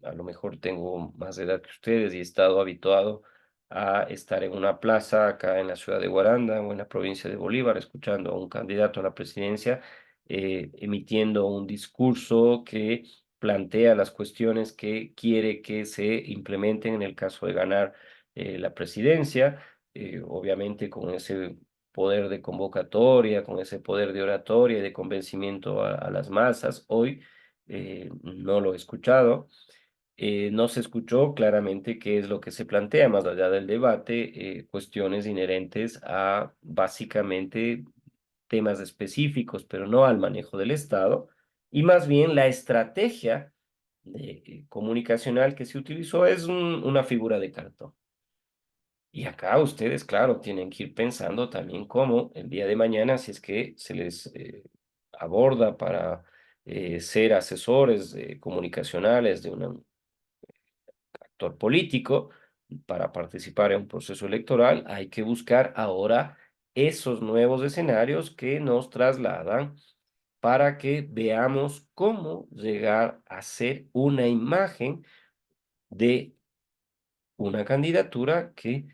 A lo mejor tengo más edad que ustedes y he estado habituado a estar en una plaza acá en la ciudad de Guaranda o en la provincia de Bolívar, escuchando a un candidato a la presidencia, emitiendo un discurso que plantea las cuestiones que quiere que se implementen en el caso de ganar la presidencia, obviamente con ese poder de convocatoria, con ese poder de oratoria y de convencimiento a las masas. Hoy no lo he escuchado. No se escuchó claramente qué es lo que se plantea, más allá del debate, cuestiones inherentes a básicamente temas específicos, pero no al manejo del Estado, y más bien la estrategia comunicacional que se utilizó es una figura de cartón. Y acá ustedes, claro, tienen que ir pensando también cómo el día de mañana, si es que se les aborda para ser asesores comunicacionales de un actor político, para participar en un proceso electoral, hay que buscar ahora esos nuevos escenarios que nos trasladan para que veamos cómo llegar a ser una imagen de una candidatura que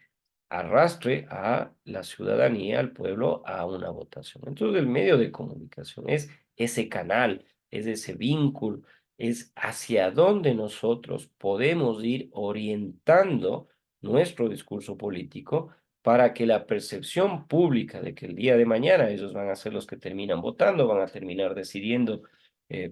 arrastre a la ciudadanía, al pueblo, a una votación. Entonces, el medio de comunicación es ese canal, es ese vínculo, es hacia dónde nosotros podemos ir orientando nuestro discurso político para que la percepción pública de que el día de mañana ellos van a ser los que terminan votando, van a terminar decidiendo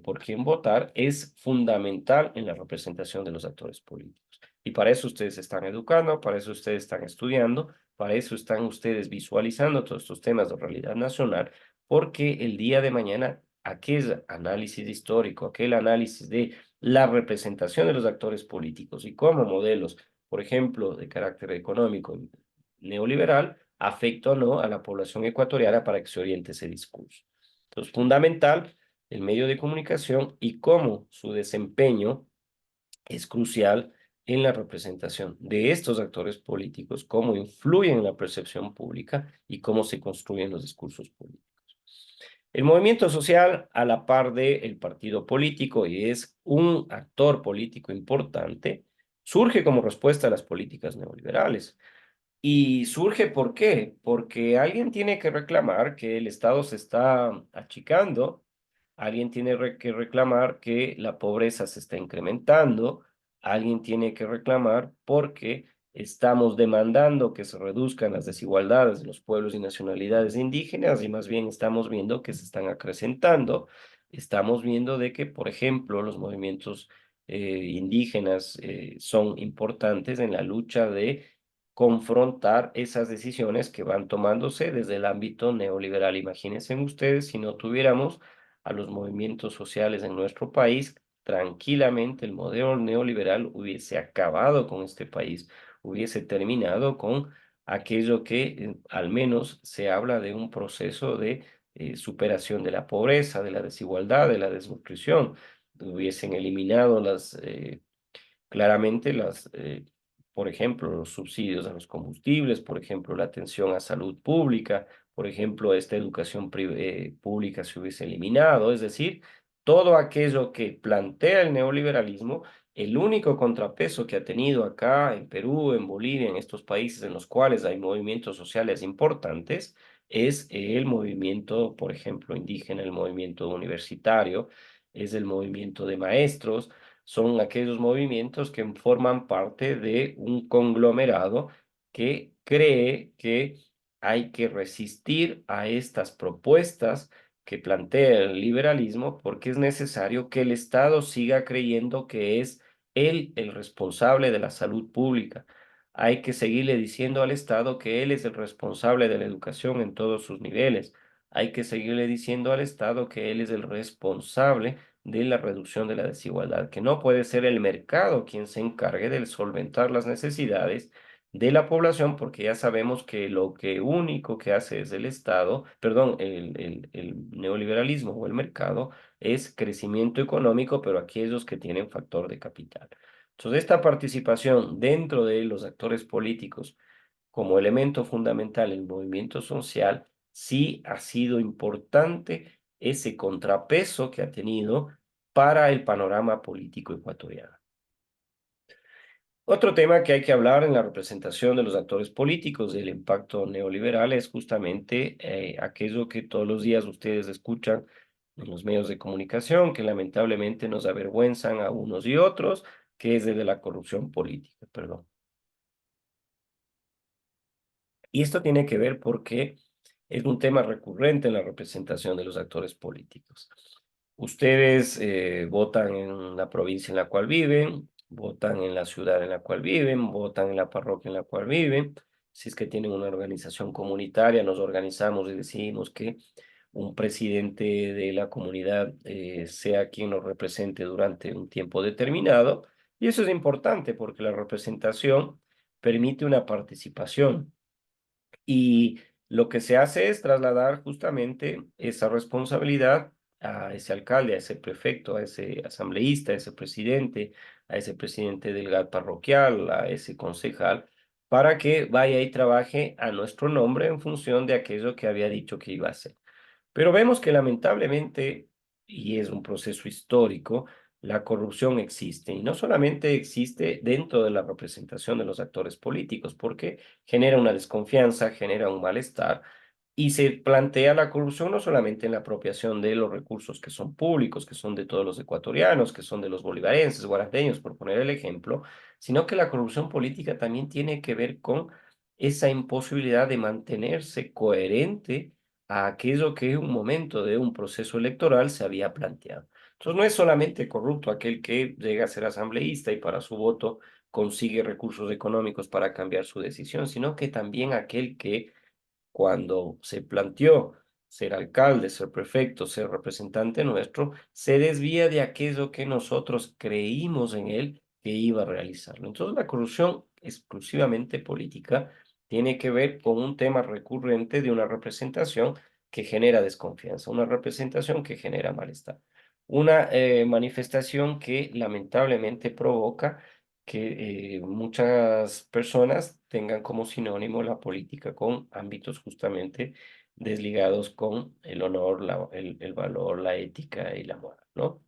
por quién votar, es fundamental en la representación de los actores políticos. Y para eso ustedes están educando, para eso ustedes están estudiando, para eso están ustedes visualizando todos estos temas de realidad nacional, porque el día de mañana aquel análisis histórico, aquel análisis de la representación de los actores políticos y como modelos, por ejemplo, de carácter económico neoliberal, afecta o no a la población ecuatoriana para que se oriente ese discurso. Entonces, fundamental el medio de comunicación y cómo su desempeño es crucial en la representación de estos actores políticos, cómo influyen en la percepción pública y cómo se construyen los discursos políticos. El movimiento social, a la par del partido político, y es un actor político importante, surge como respuesta a las políticas neoliberales. ¿Y surge por qué? Porque alguien tiene que reclamar que el Estado se está achicando, alguien tiene que reclamar que la pobreza se está incrementando, alguien tiene que reclamar porque estamos demandando que se reduzcan las desigualdades de los pueblos y nacionalidades indígenas y más bien estamos viendo que se están acrecentando. Estamos viendo de que, por ejemplo, los movimientos indígenas son importantes en la lucha de confrontar esas decisiones que van tomándose desde el ámbito neoliberal. Imagínense ustedes si no tuviéramos a los movimientos sociales en nuestro país, tranquilamente el modelo neoliberal hubiese acabado con este país, hubiese terminado con aquello que al menos se habla de un proceso de superación de la pobreza, de la desigualdad, de la desnutrición. Hubiesen eliminado claramente por ejemplo, los subsidios a los combustibles, por ejemplo, la atención a salud pública, por ejemplo, esta educación pública se hubiese eliminado, es decir, todo aquello que plantea el neoliberalismo, el único contrapeso que ha tenido acá en Perú, en Bolivia, en estos países en los cuales hay movimientos sociales importantes, es el movimiento, por ejemplo, indígena, el movimiento universitario, es el movimiento de maestros, son aquellos movimientos que forman parte de un conglomerado que cree que hay que resistir a estas propuestas que plantea el liberalismo porque es necesario que el Estado siga creyendo que es él el responsable de la salud pública. Hay que seguirle diciendo al Estado que él es el responsable de la educación en todos sus niveles. Hay que seguirle diciendo al Estado que él es el responsable de la reducción de la desigualdad, que no puede ser el mercado quien se encargue de solventar las necesidades de la población, porque ya sabemos que lo que único que hace es el Estado, perdón, el neoliberalismo o el mercado es crecimiento económico, pero aquellos que tienen factor de capital. Entonces, esta participación dentro de los actores políticos como elemento fundamental en el movimiento social, sí ha sido importante ese contrapeso que ha tenido para el panorama político ecuatoriano. Otro tema que hay que hablar en la representación de los actores políticos del impacto neoliberal es justamente aquello que todos los días ustedes escuchan en los medios de comunicación, que lamentablemente nos avergüenzan a unos y otros, que es de la corrupción política, perdón. Y esto tiene que ver porque es un tema recurrente en la representación de los actores políticos. Ustedes votan en la provincia en la cual viven, votan en la ciudad en la cual viven, votan en la parroquia en la cual viven. Si es que tienen una organización comunitaria, nos organizamos y decidimos que un presidente de la comunidad sea quien nos represente durante un tiempo determinado. Y eso es importante porque la representación permite una participación y lo que se hace es trasladar justamente esa responsabilidad a ese alcalde, a ese prefecto, a ese asambleísta, a ese presidente del GAT parroquial, a ese concejal, para que vaya y trabaje a nuestro nombre en función de aquello que había dicho que iba a hacer. Pero vemos que lamentablemente, y es un proceso histórico, la corrupción existe, y no solamente existe dentro de la representación de los actores políticos, porque genera una desconfianza, genera un malestar, y se plantea la corrupción no solamente en la apropiación de los recursos que son públicos, que son de todos los ecuatorianos, que son de los bolivarenses, guarateños, por poner el ejemplo, sino que la corrupción política también tiene que ver con esa imposibilidad de mantenerse coherente a aquello que en un momento de un proceso electoral se había planteado. Entonces, no es solamente corrupto aquel que llega a ser asambleísta y para su voto consigue recursos económicos para cambiar su decisión, sino que también aquel que cuando se planteó ser alcalde, ser prefecto, ser representante nuestro, se desvía de aquello que nosotros creímos en él que iba a realizarlo. Entonces, la corrupción exclusivamente política tiene que ver con un tema recurrente de una representación que genera desconfianza, una representación que genera malestar, una manifestación que lamentablemente provoca que muchas personas tengan como sinónimo la política con ámbitos justamente desligados con el honor, el valor, la ética y la moral, ¿no?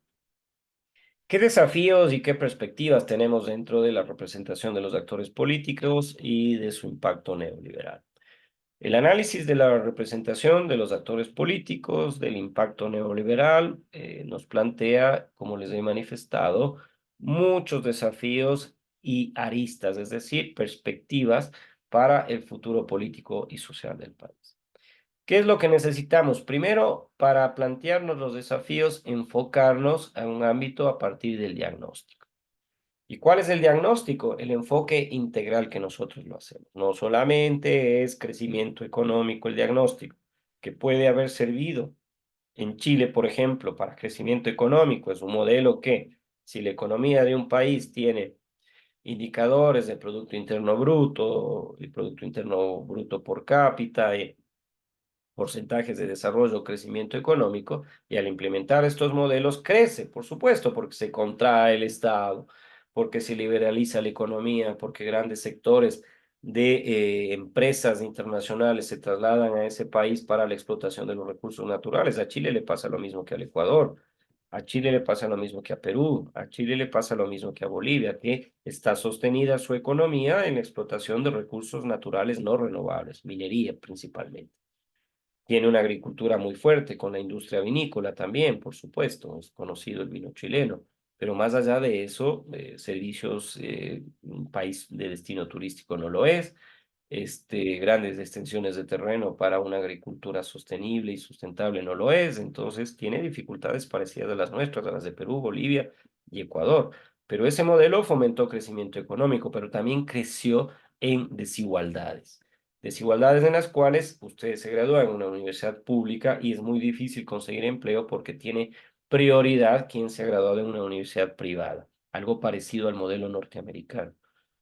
¿Qué desafíos y qué perspectivas tenemos dentro de la representación de los actores políticos y de su impacto neoliberal? El análisis de la representación de los actores políticos, del impacto neoliberal, nos plantea, como les he manifestado, muchos desafíos y aristas, es decir, perspectivas para el futuro político y social del país. ¿Qué es lo que necesitamos? Primero, para plantearnos los desafíos, enfocarnos a un ámbito a partir del diagnóstico. ¿Y cuál es el diagnóstico? El enfoque integral que nosotros lo hacemos. No solamente es crecimiento económico el diagnóstico, que puede haber servido en Chile, por ejemplo, para crecimiento económico. Es un modelo que, si la economía de un país tiene indicadores de Producto Interno Bruto, y Producto Interno Bruto por cápita, porcentajes de desarrollo o crecimiento económico, y al implementar estos modelos crece, por supuesto, porque se contrae el Estado, porque se liberaliza la economía, porque grandes sectores de empresas internacionales se trasladan a ese país para la explotación de los recursos naturales. A Chile le pasa lo mismo que al Ecuador, a Chile le pasa lo mismo que a Perú, a Chile le pasa lo mismo que a Bolivia, que está sostenida su economía en la explotación de recursos naturales no renovables, minería principalmente. Tiene una agricultura muy fuerte con la industria vinícola también, por supuesto, es conocido el vino chileno, pero más allá de eso, servicios, un país de destino turístico no lo es, grandes extensiones de terreno para una agricultura sostenible y sustentable no lo es, entonces tiene dificultades parecidas a las nuestras, a las de Perú, Bolivia y Ecuador. Pero ese modelo fomentó crecimiento económico, pero también creció en desigualdades. Desigualdades en las cuales ustedes se gradúan en una universidad pública y es muy difícil conseguir empleo porque tiene prioridad quien se ha graduado en una universidad privada, algo parecido al modelo norteamericano.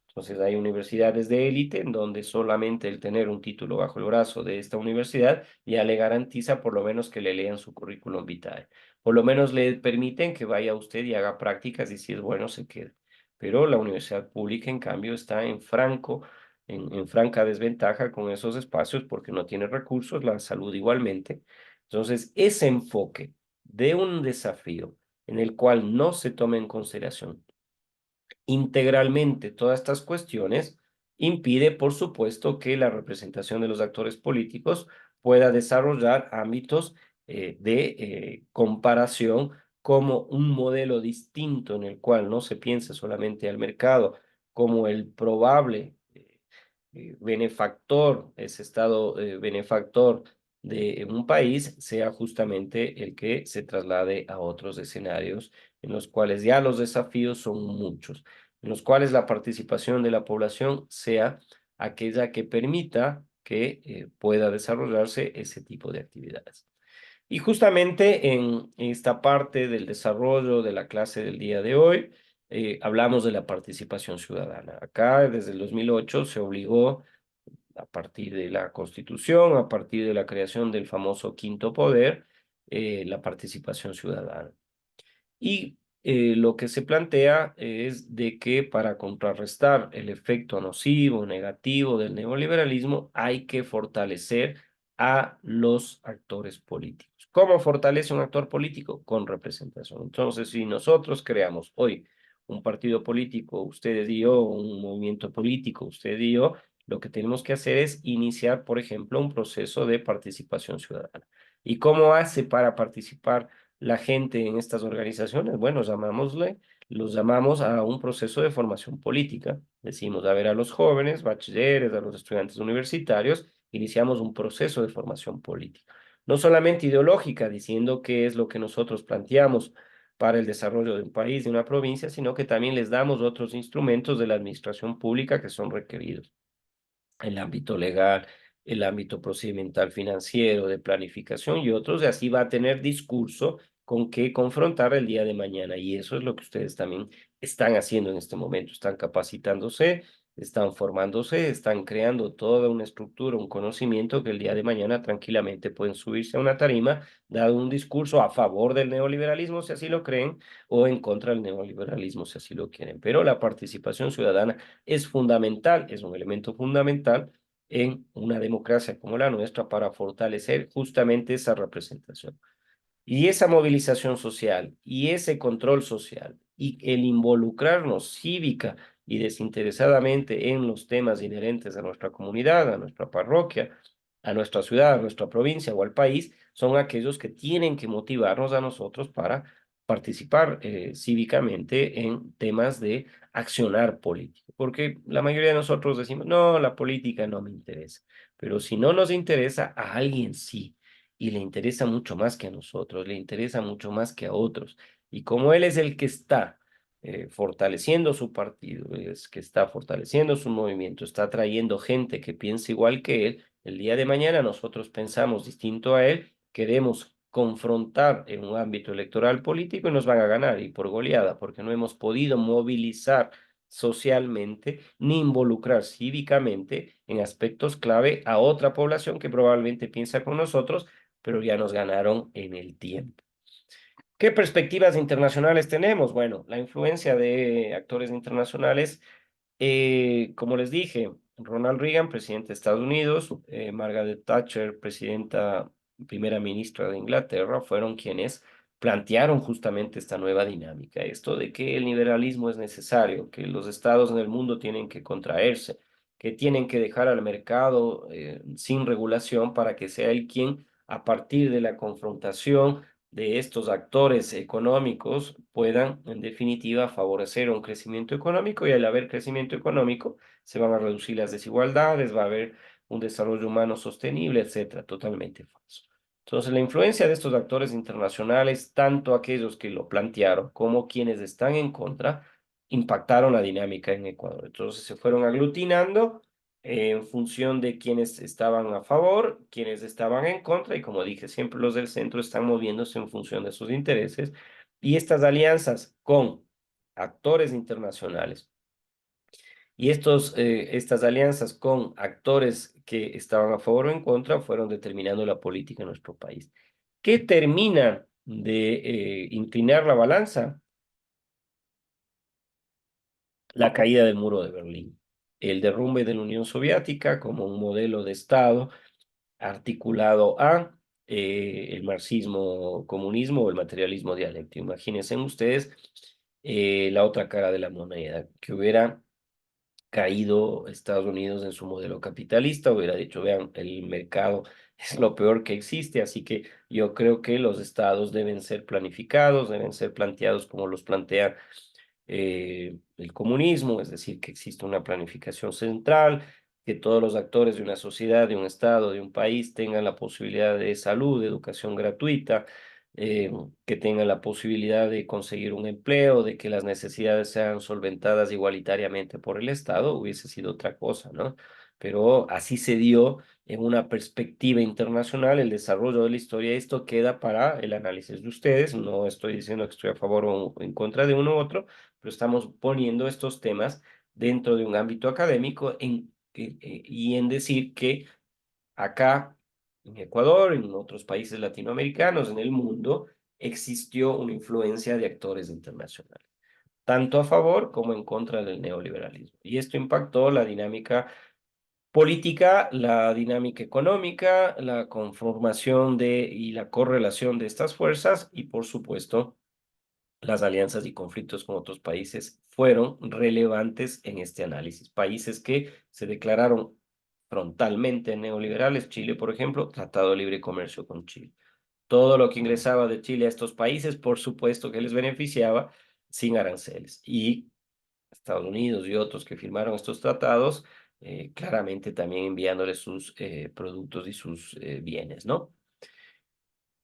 Entonces hay universidades de élite en donde solamente el tener un título bajo el brazo de esta universidad ya le garantiza por lo menos que le lean su currículum vitae. Por lo menos le permiten que vaya usted y haga prácticas y si es bueno se quede. Pero la universidad pública, en cambio, está en franca desventaja con esos espacios porque no tiene recursos, la salud igualmente. Entonces, ese enfoque de un desafío en el cual no se toma en consideración integralmente todas estas cuestiones, impide, por supuesto, que la representación de los actores políticos pueda desarrollar ámbitos de comparación como un modelo distinto en el cual no se piense solamente al mercado como el probable benefactor, ese estado benefactor de un país, sea justamente el que se traslade a otros escenarios en los cuales ya los desafíos son muchos, en los cuales la participación de la población sea aquella que permita que pueda desarrollarse ese tipo de actividades. Y justamente en esta parte del desarrollo de la clase del día de hoy, hablamos de la participación ciudadana. Acá, desde el 2008, se obligó a partir de la Constitución, a partir de la creación del famoso quinto poder, la participación ciudadana. Y lo que se plantea es de que para contrarrestar el efecto nocivo, negativo del neoliberalismo, hay que fortalecer a los actores políticos. ¿Cómo fortalece un actor político? Con representación. Entonces, si nosotros creamos hoy un partido político, ustedes y yo, un movimiento político, usted y yo, lo que tenemos que hacer es iniciar, por ejemplo, un proceso de participación ciudadana. ¿Y cómo hace para participar la gente en estas organizaciones? Bueno, los llamamos a un proceso de formación política. Decimos, a ver, a los jóvenes, bachilleres, a los estudiantes universitarios, iniciamos un proceso de formación política. No solamente ideológica, diciendo qué es lo que nosotros planteamos para el desarrollo de un país, de una provincia, sino que también les damos otros instrumentos de la administración pública que son requeridos: el ámbito legal, el ámbito procedimental financiero, de planificación y otros, y así va a tener discurso con qué confrontar el día de mañana. Y eso es lo que ustedes también están haciendo en este momento, están capacitándose están formándose, están creando toda una estructura, un conocimiento que el día de mañana tranquilamente pueden subirse a una tarima, dar un discurso a favor del neoliberalismo, si así lo creen, o en contra del neoliberalismo, si así lo quieren. Pero la participación ciudadana es fundamental, es un elemento fundamental en una democracia como la nuestra para fortalecer justamente esa representación. Y esa movilización social y ese control social y el involucrarnos cívica y desinteresadamente en los temas inherentes a nuestra comunidad, a nuestra parroquia, a nuestra ciudad, a nuestra provincia o al país, son aquellos que tienen que motivarnos a nosotros para participar cívicamente en temas de accionar político. Porque la mayoría de nosotros decimos, no, la política no me interesa. Pero si no nos interesa, a alguien sí y le interesa mucho más que a nosotros, le interesa mucho más que a otros. Y como él es el que está fortaleciendo su partido, es que está fortaleciendo su movimiento, está trayendo gente que piensa igual que él, el día de mañana nosotros pensamos distinto a él, queremos confrontar en un ámbito electoral político y nos van a ganar y por goleada, porque no hemos podido movilizar socialmente ni involucrar cívicamente en aspectos clave a otra población que probablemente piensa con nosotros pero ya nos ganaron en el tiempo. ¿Qué perspectivas internacionales tenemos? Bueno, la influencia de actores internacionales, como les dije, Ronald Reagan, presidente de Estados Unidos, Margaret Thatcher, primera ministra de Inglaterra, fueron quienes plantearon justamente esta nueva dinámica, esto de que el liberalismo es necesario, que los estados en el mundo tienen que contraerse, que tienen que dejar al mercado sin regulación para que sea él quien, a partir de la confrontación de estos actores económicos, puedan, en definitiva, favorecer un crecimiento económico y al haber crecimiento económico se van a reducir las desigualdades, va a haber un desarrollo humano sostenible, etcétera, totalmente falso. Entonces, la influencia de estos actores internacionales, tanto aquellos que lo plantearon como quienes están en contra, impactaron la dinámica en Ecuador. Entonces, se fueron aglutinando en función de quienes estaban a favor, quienes estaban en contra, y como dije, siempre los del centro están moviéndose en función de sus intereses, y estas alianzas con actores internacionales y estas alianzas con actores que estaban a favor o en contra fueron determinando la política en nuestro país. ¿Qué termina de inclinar la balanza? La caída del muro de Berlín, el derrumbe de la Unión Soviética como un modelo de Estado articulado a el marxismo, comunismo o el materialismo dialéctico. Imagínense ustedes la otra cara de la moneda, que hubiera caído Estados Unidos en su modelo capitalista, hubiera dicho, vean, el mercado es lo peor que existe, así que yo creo que los estados deben ser planificados, deben ser planteados como los plantea el comunismo, es decir, que existe una planificación central, que todos los actores de una sociedad, de un estado, de un país tengan la posibilidad de salud, de educación gratuita, que tengan la posibilidad de conseguir un empleo, de que las necesidades sean solventadas igualitariamente por el Estado, hubiese sido otra cosa, ¿no? Pero así se dio en una perspectiva internacional el desarrollo de la historia. Esto queda para el análisis de ustedes. No estoy diciendo que estoy a favor o en contra de uno u otro, pero estamos poniendo estos temas dentro de un ámbito académico y en decir que acá en Ecuador, en otros países latinoamericanos, en el mundo, existió una influencia de actores internacionales, tanto a favor como en contra del neoliberalismo. Y esto impactó la dinámica política, la dinámica económica, la conformación y la correlación de estas fuerzas y, por supuesto, las alianzas y conflictos con otros países fueron relevantes en este análisis. Países que se declararon frontalmente neoliberales, Chile, por ejemplo, Tratado de Libre Comercio con Chile. Todo lo que ingresaba de Chile a estos países, por supuesto que les beneficiaba sin aranceles. Y Estados Unidos y otros que firmaron estos tratados, claramente también enviándoles sus productos y sus bienes, ¿no?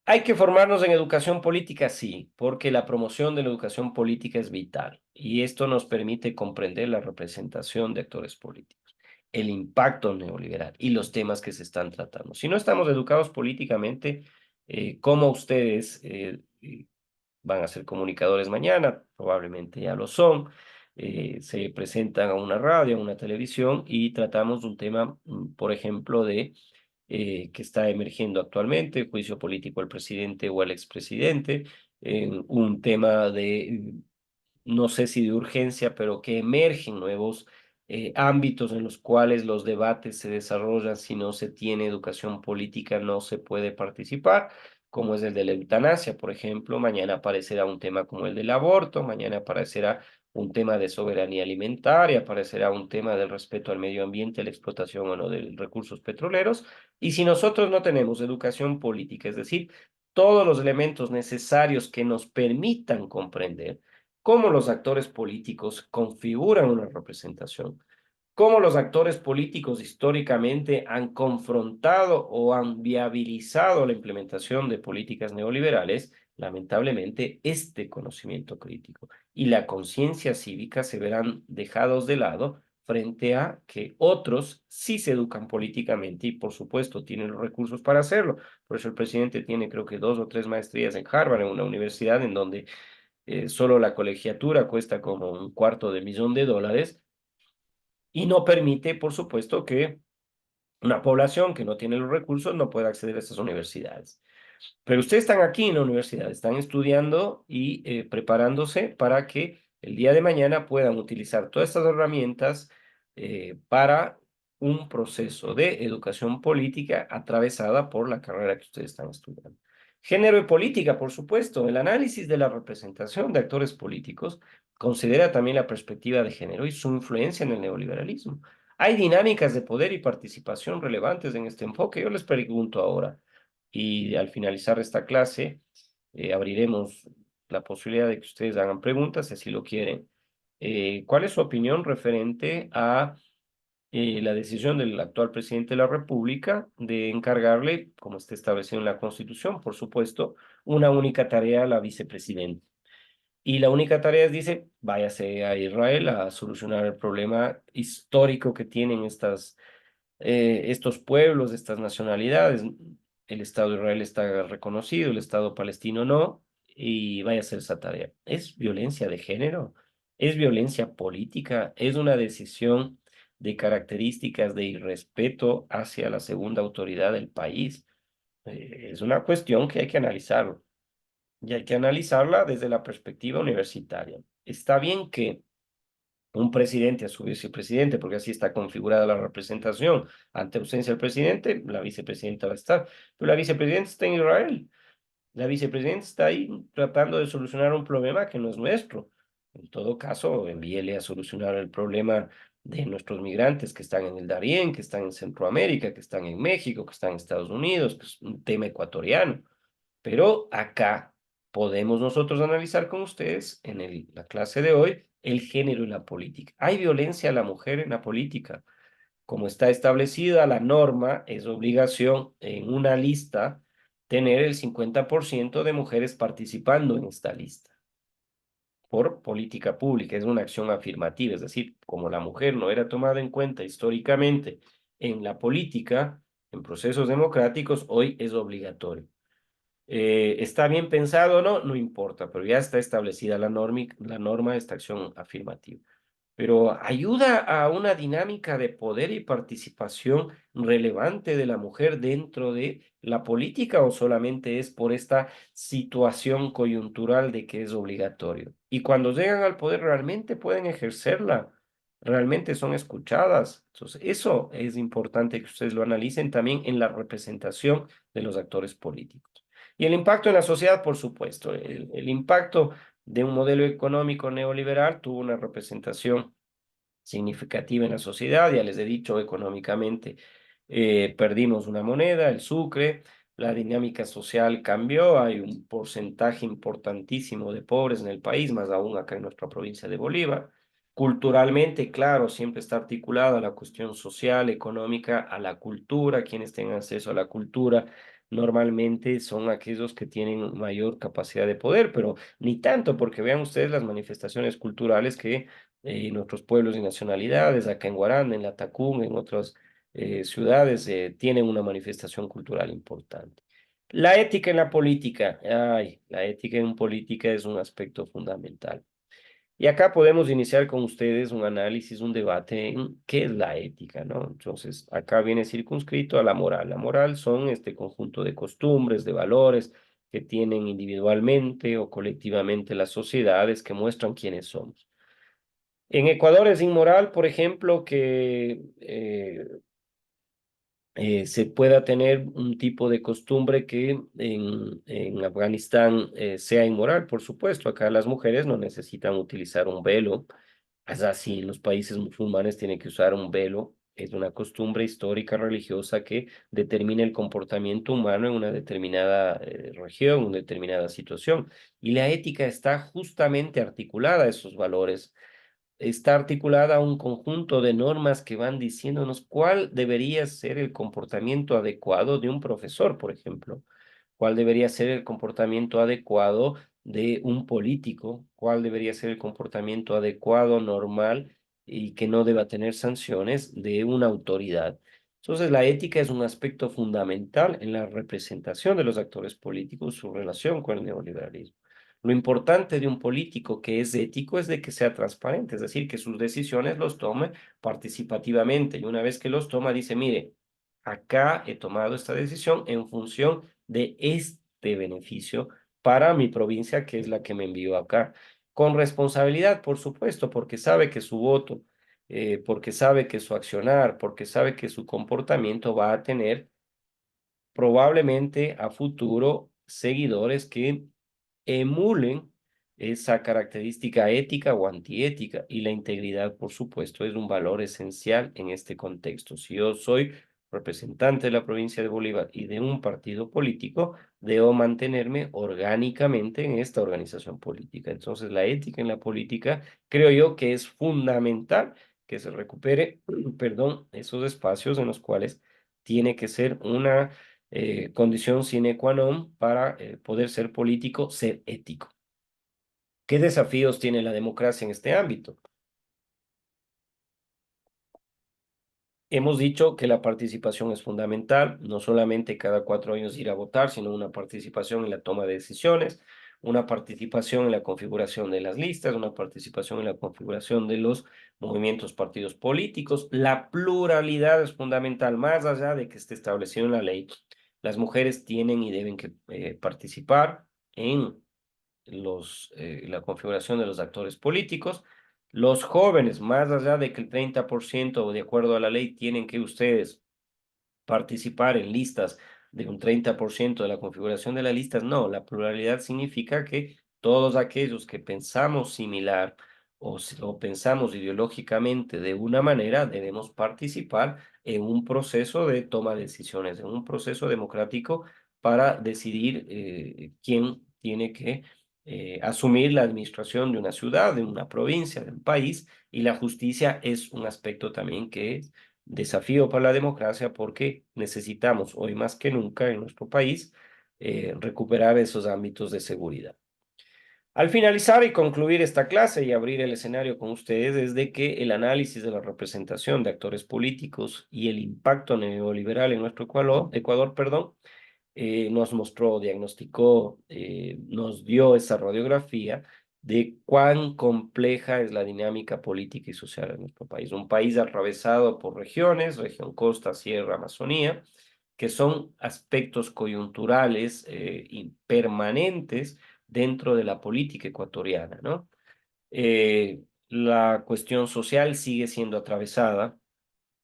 Hay que formarnos en educación política, sí, porque la promoción de la educación política es vital y esto nos permite comprender la representación de actores políticos, el impacto neoliberal y los temas que se están tratando. Si no estamos educados políticamente, ¿cómo ustedes van a ser comunicadores mañana? Probablemente ya lo son. se presentan a una radio, a una televisión y tratamos un tema, por ejemplo, que está emergiendo actualmente, el juicio político al presidente o al expresidente, un tema de no sé si de urgencia, pero que emergen nuevos ámbitos en los cuales los debates se desarrollan. Si no se tiene educación política, no se puede participar, como es el de la eutanasia, por ejemplo. Mañana aparecerá un tema como el del aborto, mañana aparecerá un tema de soberanía alimentaria, aparecerá un tema del respeto al medio ambiente, la explotación o no de recursos petroleros. Y si nosotros no tenemos educación política, es decir, todos los elementos necesarios que nos permitan comprender cómo los actores políticos configuran una representación, cómo los actores políticos históricamente han confrontado o han viabilizado la implementación de políticas neoliberales. Lamentablemente, este conocimiento crítico y la conciencia cívica se verán dejados de lado frente a que otros sí se educan políticamente y, por supuesto, tienen los recursos para hacerlo. Por eso el presidente tiene, creo que 2 o 3 maestrías en Harvard, en una universidad en donde solo la colegiatura cuesta como $250,000 y no permite, por supuesto, que una población que no tiene los recursos no pueda acceder a estas universidades. Pero ustedes están aquí en la universidad, están estudiando y preparándose para que el día de mañana puedan utilizar todas estas herramientas para un proceso de educación política atravesada por la carrera que ustedes están estudiando. Género y política, por supuesto. El análisis de la representación de actores políticos considera también la perspectiva de género y su influencia en el neoliberalismo. Hay dinámicas de poder y participación relevantes en este enfoque. Yo les pregunto ahora, y al finalizar esta clase, abriremos la posibilidad de que ustedes hagan preguntas, si así lo quieren. ¿Cuál es su opinión referente a la decisión del actual presidente de la República de encargarle, como está establecido en la Constitución, por supuesto, una única tarea a la vicepresidenta? Y la única tarea es, dice, váyase a Israel a solucionar el problema histórico que tienen estos pueblos, estas nacionalidades. El Estado de Israel está reconocido, el Estado palestino no, y vaya a hacer esa tarea. ¿Es violencia de género? ¿Es violencia política? ¿Es una decisión de características de irrespeto hacia la segunda autoridad del país? Es una cuestión que hay que analizar, y hay que analizarla desde la perspectiva universitaria. Está bien que un presidente a su vicepresidente, porque así está configurada la representación. Ante ausencia del presidente, la vicepresidenta va a estar, pero la vicepresidenta está en Israel. La vicepresidenta está ahí tratando de solucionar un problema que no es nuestro. En todo caso, envíele a solucionar el problema de nuestros migrantes que están en el Darién, que están en Centroamérica, que están en México, que están en Estados Unidos, que es un tema ecuatoriano. Pero acá podemos nosotros analizar con ustedes en la clase de hoy el género y la política. ¿Hay violencia a la mujer en la política? Como está establecida la norma, es obligación en una lista tener el 50% de mujeres participando en esta lista por política pública. Es una acción afirmativa, es decir, como la mujer no era tomada en cuenta históricamente en la política, en procesos democráticos, hoy es obligatorio. ¿Está bien pensado o no? No importa, pero ya está establecida la norma de esta acción afirmativa. Pero ayuda a una dinámica de poder y participación relevante de la mujer dentro de la política, o solamente es por esta situación coyuntural de que es obligatorio. Y cuando llegan al poder realmente pueden ejercerla, realmente son escuchadas. Entonces, eso es importante que ustedes lo analicen también en la representación de los actores políticos. Y el impacto en la sociedad, por supuesto, el impacto de un modelo económico neoliberal tuvo una representación significativa en la sociedad. Ya les he dicho, económicamente perdimos una moneda, el sucre, la dinámica social cambió, hay un porcentaje importantísimo de pobres en el país, más aún acá en nuestra provincia de Bolívar. Culturalmente, claro, siempre está articulada la cuestión social, económica, a la cultura. Quienes tengan acceso a la cultura normalmente son aquellos que tienen mayor capacidad de poder, pero ni tanto, porque vean ustedes las manifestaciones culturales que nuestros pueblos y nacionalidades, acá en Guaranda, en Latacún, en otras ciudades, tienen una manifestación cultural importante. La ética en la política, ay, la ética en política es un aspecto fundamental. Y acá podemos iniciar con ustedes un análisis, un debate en qué es la ética, ¿no? Entonces, acá viene circunscrito a la moral. La moral son este conjunto de costumbres, de valores que tienen individualmente o colectivamente las sociedades que muestran quiénes somos. En Ecuador es inmoral, por ejemplo, que se pueda tener un tipo de costumbre que en Afganistán sea inmoral, por supuesto. Acá las mujeres no necesitan utilizar un velo. Es así, en los países musulmanes tienen que usar un velo. Es una costumbre histórica religiosa que determina el comportamiento humano en una determinada región, una determinada situación. Y la ética está justamente articulada a esos valores, está articulada a un conjunto de normas que van diciéndonos cuál debería ser el comportamiento adecuado de un profesor, por ejemplo, cuál debería ser el comportamiento adecuado de un político, cuál debería ser el comportamiento adecuado, normal y que no deba tener sanciones de una autoridad. Entonces, la ética es un aspecto fundamental en la representación de los actores políticos, su relación con el neoliberalismo. Lo importante de un político que es ético es de que sea transparente, es decir, que sus decisiones los tome participativamente y una vez que los toma dice, mire, acá he tomado esta decisión en función de este beneficio para mi provincia, que es la que me envió acá. Con responsabilidad, por supuesto, porque sabe que su voto, porque sabe que su accionar, porque sabe que su comportamiento va a tener probablemente a futuro seguidores que emulen esa característica ética o antiética. Y la integridad, por supuesto, es un valor esencial en este contexto. Si yo soy representante de la provincia de Bolívar y de un partido político, debo mantenerme orgánicamente en esta organización política. Entonces, la ética en la política, creo yo que es fundamental que se recupere, perdón, esos espacios en los cuales tiene que ser una condición sine qua non para poder ser político, ser ético. ¿Qué desafíos tiene la democracia en este ámbito? Hemos dicho que la participación es fundamental, no solamente cada 4 años ir a votar, sino una participación en la toma de decisiones, una participación en la configuración de las listas, una participación en la configuración de los movimientos, partidos políticos. La pluralidad es fundamental, más allá de que esté establecido en la ley. Las mujeres tienen y deben que participar en la configuración de los actores políticos. Los jóvenes, más allá de que el 30% de acuerdo a la ley tienen que ustedes participar en listas de un 30% de la configuración de las listas, no, la pluralidad significa que todos aquellos que pensamos similar o pensamos ideológicamente de una manera, debemos participar en un proceso de toma de decisiones, en un proceso democrático para decidir quién tiene que asumir la administración de una ciudad, de una provincia, de un país, y la justicia es un aspecto también que es desafío para la democracia porque necesitamos hoy más que nunca en nuestro país recuperar esos ámbitos de seguridad. Al finalizar y concluir esta clase y abrir el escenario con ustedes es de que el análisis de la representación de actores políticos y el impacto neoliberal en nuestro Ecuador, perdón, nos mostró, diagnosticó, nos dio esa radiografía de cuán compleja es la dinámica política y social en nuestro país. Un país atravesado por regiones, región costa, sierra, Amazonía, que son aspectos coyunturales y permanentes dentro de la política ecuatoriana, ¿no? La cuestión social sigue siendo atravesada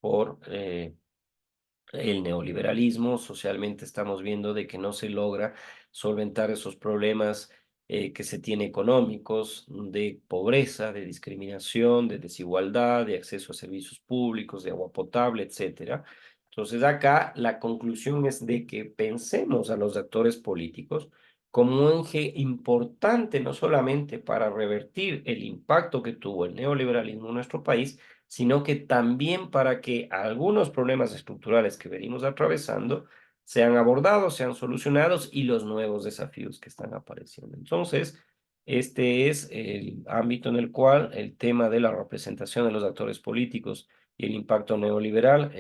por el neoliberalismo. Socialmente estamos viendo de que no se logra solventar esos problemas que se tiene económicos, de pobreza, de discriminación, de desigualdad, de acceso a servicios públicos, de agua potable, etcétera. Entonces acá la conclusión es de que pensemos a los actores políticos como un eje importante no solamente para revertir el impacto que tuvo el neoliberalismo en nuestro país, sino que también para que algunos problemas estructurales que venimos atravesando sean abordados, sean solucionados y los nuevos desafíos que están apareciendo. Entonces, este es el ámbito en el cual el tema de la representación de los actores políticos y el impacto neoliberal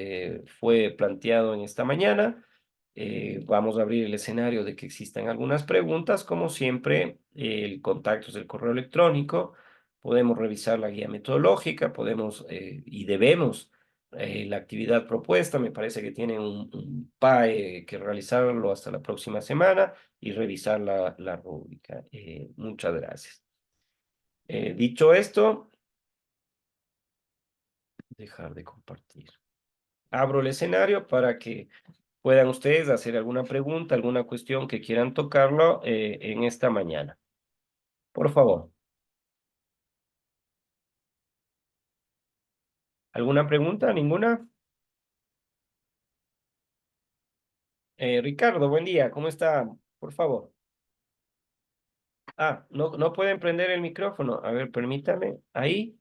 fue planteado en esta mañana. Vamos a abrir el escenario de que existan algunas preguntas. Como siempre, el contacto es el correo electrónico podemos revisar la guía metodológica, podemos y debemos la actividad propuesta. Me parece que tienen un PAE que realizarlo hasta la próxima semana y revisar la rúbrica. Muchas gracias. Dicho esto, dejar de compartir. Abro el escenario para que puedan ustedes hacer alguna pregunta, alguna cuestión que quieran tocarlo en esta mañana. Por favor. ¿Alguna pregunta? ¿Ninguna? Ricardo, buen día. ¿Cómo está? Por favor. Ah, no pueden prender el micrófono. A ver, permítame. Ahí.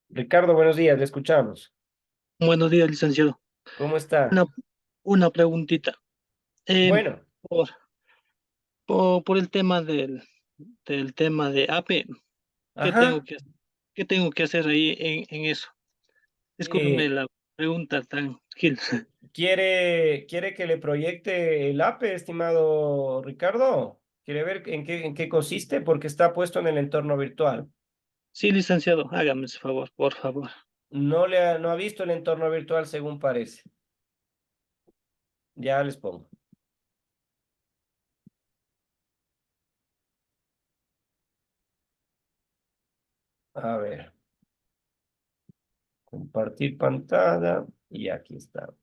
Ricardo, buenos días. Le escuchamos. Buenos días, licenciado. ¿Cómo está? Una, una preguntita. Eh, Bueno. por, por el tema del tema de AP, ¿qué tengo Ajá. que, qué tengo que hacer ahí en eso? Discúlpeme Eh, la pregunta tan gil. ¿quiere que le proyecte el APE, estimado Ricardo? ¿Quiere ver en qué consiste? Porque está puesto en el entorno virtual. Sí, licenciado, hágame ese favor, por favor. No ha visto el entorno virtual según parece. Ya les pongo. A ver, compartir pantalla y aquí está.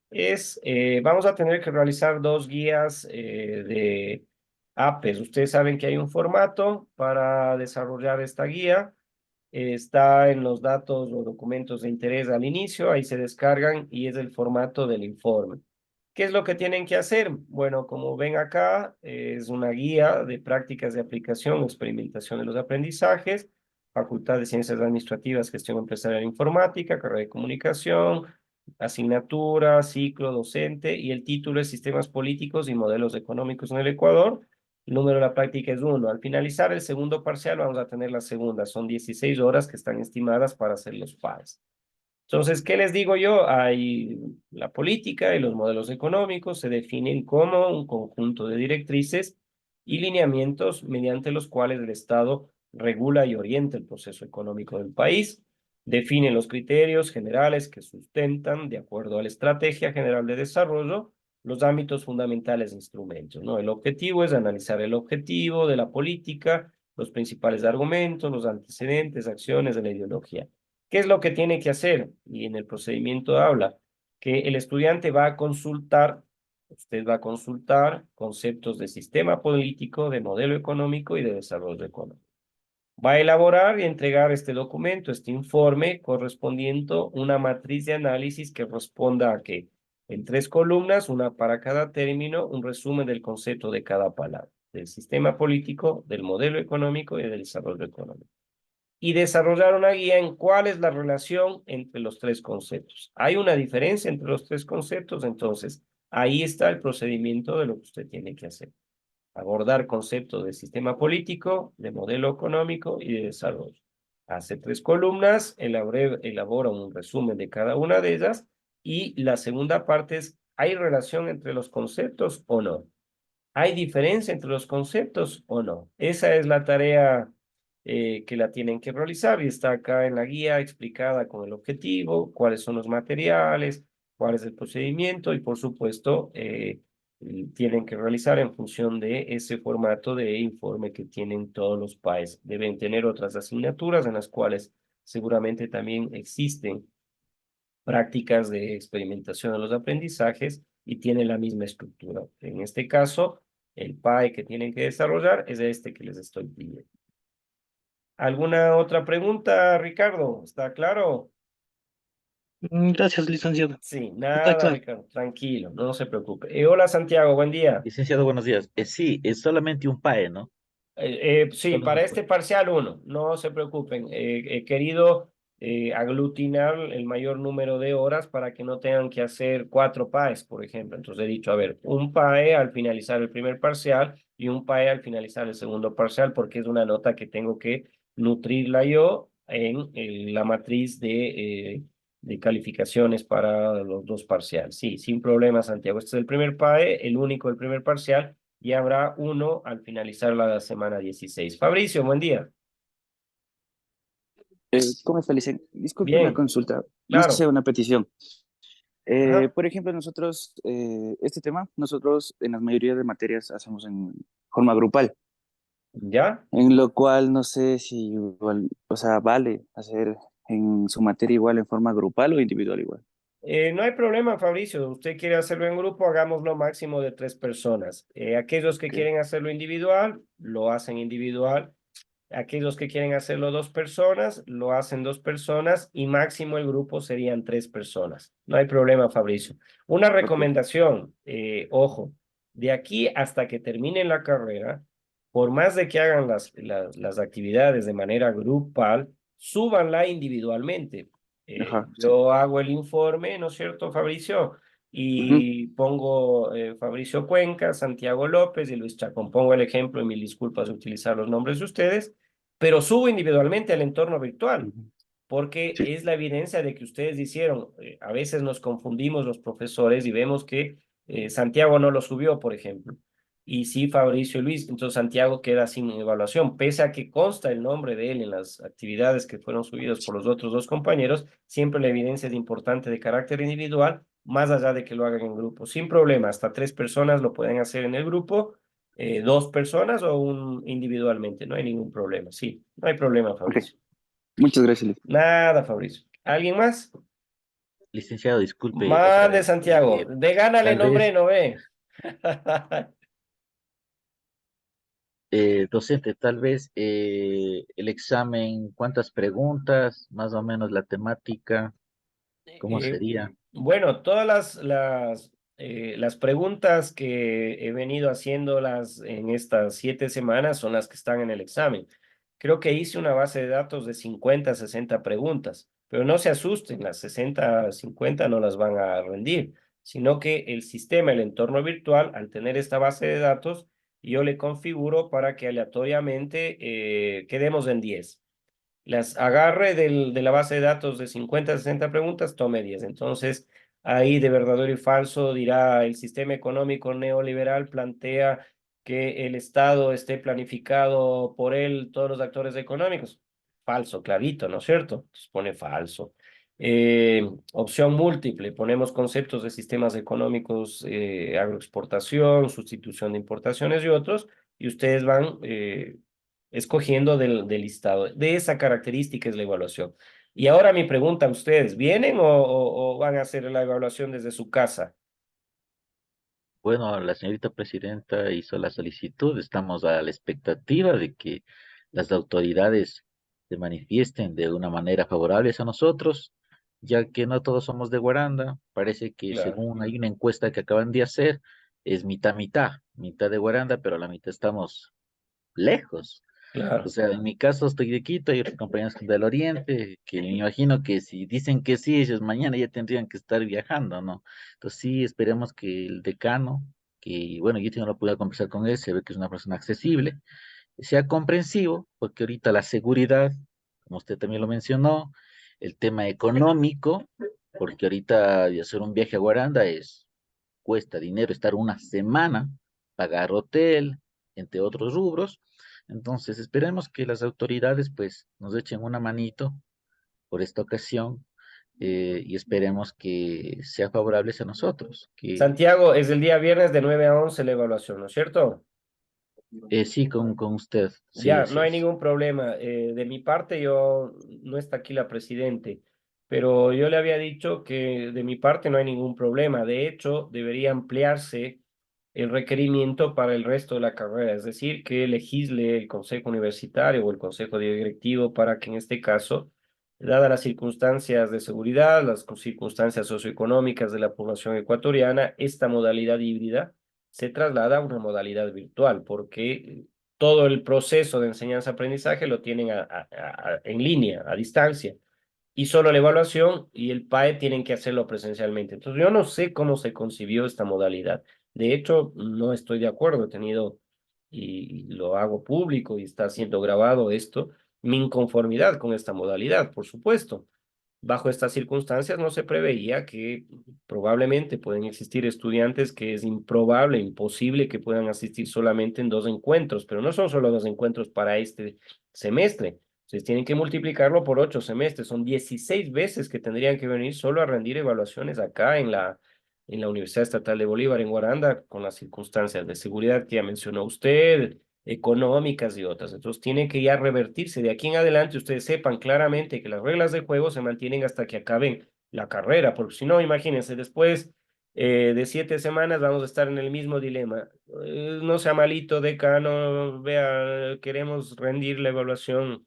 Vamos a tener que realizar dos guías de APES. Ustedes saben que hay un formato para desarrollar esta guía. Está en los datos o documentos de interés al inicio, ahí se descargan y es el formato del informe. ¿Qué es lo que tienen que hacer? Bueno, como ven acá, es una guía de prácticas de aplicación, experimentación de los aprendizajes, Facultad de Ciencias Administrativas, Gestión Empresarial e Informática, carrera de Comunicación, asignatura, ciclo docente y el título es Sistemas Políticos y Modelos Económicos en el Ecuador. El número de la práctica es 1. Al finalizar el segundo parcial vamos a tener la segunda. Son 16 horas que están estimadas para hacer los pares. Entonces, ¿qué les digo yo? Hay la política y los modelos económicos se definen como un conjunto de directrices y lineamientos mediante los cuales el Estado regula y orienta el proceso económico del país, define los criterios generales que sustentan, de acuerdo a la Estrategia General de Desarrollo, los ámbitos fundamentales de instrumentos, ¿no? El objetivo es analizar el objetivo de la política, los principales argumentos, los antecedentes, acciones de la ideología. ¿Qué es lo que tiene que hacer? Y en el procedimiento habla que el estudiante va a consultar, usted va a consultar conceptos de sistema político, de modelo económico y de desarrollo económico. Va a elaborar y entregar este documento, este informe, correspondiente a una matriz de análisis que responda a que en 3 columnas, una para cada término, un resumen del concepto de cada palabra, del sistema político, del modelo económico y del desarrollo económico y desarrollar una guía en cuál es la relación entre los tres conceptos. ¿Hay una diferencia entre los tres conceptos? Entonces, ahí está el procedimiento de lo que usted tiene que hacer. Abordar conceptos de sistema político, de modelo económico y de desarrollo. Hace 3 columnas, elabora un resumen de cada una de ellas y la segunda parte es, ¿hay relación entre los conceptos o no? ¿Hay diferencia entre los conceptos o no? Esa es la tarea que la tienen que realizar y está acá en la guía explicada con el objetivo, cuáles son los materiales, cuál es el procedimiento y por supuesto tienen que realizar en función de ese formato de informe que tienen todos los países. Deben tener otras asignaturas en las cuales seguramente también existen prácticas de experimentación de los aprendizajes y tiene la misma estructura. En este caso, el PAE que tienen que desarrollar es este que les estoy pidiendo. ¿Alguna otra pregunta, Ricardo? ¿Está claro? Gracias, licenciado. Sí, Está nada, claro. Ricardo, tranquilo, no se preocupe. Hola, Santiago, buen día. Licenciado, buenos días. Sí, es solamente un PAE, ¿no? Sí, Solo para un este PAE. parcial uno, no se preocupen. He querido aglutinar el mayor número de horas para que no tengan que hacer 4 PAEs, por ejemplo. Entonces he dicho, a ver, un PAE al finalizar el primer parcial y un PAE al finalizar el segundo parcial, porque es una nota que tengo que nutrirla yo en la matriz de calificaciones para los dos parciales. Sí, sin problema, Santiago. Este es el primer PAE, el único del primer parcial y habrá uno al finalizar la semana 16. Fabricio, buen día. ¿Cómo está, Licen? Disculpe una Bien, consulta, más que sea claro. una petición. Ajá. Por ejemplo, nosotros, este tema, nosotros en la mayoría de materias hacemos en forma grupal, ¿Ya? en lo cual no sé si igual, o sea, vale hacer en su materia igual en forma grupal o individual igual. No hay problema, Fabricio. Usted quiere hacerlo en grupo, hagámoslo máximo de 3 personas. Aquellos que Ok, quieren hacerlo individual, lo hacen individual. Aquellos que quieren hacerlo 2 personas, lo hacen 2 personas y máximo el grupo serían 3 personas. No hay problema, Fabricio. Una ok, recomendación, ojo, de aquí hasta que terminen la carrera, por más de que hagan las actividades de manera grupal, súbanla individualmente. ajá, sí. Yo hago el informe, ¿no es cierto, Fabricio? Ujú, Y pongo Fabricio Cuenca, Santiago López y Luis Chacón. Pongo el ejemplo y mil disculpas de utilizar los nombres de ustedes, pero subo individualmente al entorno virtual, ujú. porque Sí, es la evidencia de que ustedes hicieron. A veces nos confundimos los profesores y vemos que Santiago no lo subió, por ejemplo. Y sí, Fabricio y Luis, entonces Santiago queda sin evaluación, pese a que consta el nombre de él en las actividades que fueron subidas por los otros 2 compañeros, siempre la evidencia es importante de carácter individual, más allá de que lo hagan en grupo. Sin problema, hasta 3 personas lo pueden hacer en el grupo, 2 personas o individualmente, no hay ningún problema. Sí, no hay problema, ok. Fabricio. Muchas gracias, Liz. Nada, Fabricio. ¿Alguien más? Licenciado, disculpe otra Mande, vez. Santiago. De gánale Tal nombre, vez, no ve. docente, tal vez el examen, ¿cuántas preguntas? Más o menos la temática, ¿cómo Eh, sería? bueno, todas las preguntas que he venido haciéndolas en estas 7 semanas son las que están en el examen. Creo que hice una base de datos de 50, 60 preguntas, pero no se asusten, las 60, 50 no las van a rendir, sino que el sistema, el entorno virtual, al tener esta base de datos, yo le configuro para que aleatoriamente quedemos en 10. Las agarre de la base de datos de 50 60 preguntas, tome 10. Entonces, ahí de verdadero y falso dirá el sistema económico neoliberal plantea que el Estado esté planificado por él, todos los actores económicos. Falso, clarito, ¿no es cierto? Entonces pone falso. Opción múltiple, ponemos conceptos de sistemas económicos, agroexportación, sustitución de importaciones y otros, y ustedes van escogiendo del listado. De esa característica es la evaluación. Y ahora mi pregunta, ¿ustedes vienen o van a hacer la evaluación desde su casa? Bueno, la señorita presidenta hizo la solicitud, estamos a la expectativa de que las autoridades se manifiesten de una manera favorable a nosotros, ya que no todos somos de Guaranda. Parece que Claro, según hay una encuesta que acaban de hacer, es mitad, mitad, mitad de Guaranda, pero la mitad estamos lejos. O claro, sea, en mi caso estoy de Quito, hay otros compañeros del Oriente, que me imagino que si dicen que sí, ellos mañana ya tendrían que estar viajando, ¿no? Entonces sí, esperemos que el decano, que bueno, yo tengo la oportunidad de conversar con él, se ve que es una persona accesible, sea comprensivo, porque ahorita la seguridad, como usted también lo mencionó, el tema económico, porque ahorita de hacer un viaje a Guaranda cuesta dinero estar una semana, pagar hotel, entre otros rubros. Entonces, esperemos que las autoridades pues nos echen una manito por esta ocasión y esperemos que sea favorable a nosotros. Que Santiago, es el día viernes de 9 a 11 la evaluación, ¿no es cierto? sí, con usted, sí, Ya, así no hay es. ningún problema. De mi parte, yo no está aquí la presidente, pero yo le había dicho que de mi parte no hay ningún problema. De hecho, debería ampliarse el requerimiento para el resto de la carrera, es decir, que legisle el consejo universitario o el consejo directivo para que en este caso, dadas las circunstancias de seguridad, las circunstancias socioeconómicas de la población ecuatoriana, esta modalidad híbrida se traslada a una modalidad virtual, porque todo el proceso de enseñanza-aprendizaje lo tienen en línea, a distancia, y solo la evaluación y el PAE tienen que hacerlo presencialmente. Entonces, yo no sé cómo se concibió esta modalidad. De hecho, no estoy de acuerdo. He tenido, y lo hago público y está siendo grabado esto, mi inconformidad con esta modalidad, por supuesto. Bajo estas circunstancias no se preveía que probablemente pueden existir estudiantes que es improbable, imposible que puedan asistir solamente en 2 encuentros, pero no son solo 2 encuentros para este semestre. Ustedes tienen que multiplicarlo por 8 semestres, son 16 veces que tendrían que venir solo a rendir evaluaciones acá en la Universidad Estatal de Bolívar, en Guaranda, con las circunstancias de seguridad que ya mencionó usted, económicas y otras. Entonces tiene que ya revertirse. De aquí en adelante ustedes sepan claramente que las reglas del juego se mantienen hasta que acaben la carrera, porque si no, imagínense, después de 7 semanas vamos a estar en el mismo dilema. No sea malito, decano, vea, queremos rendir la evaluación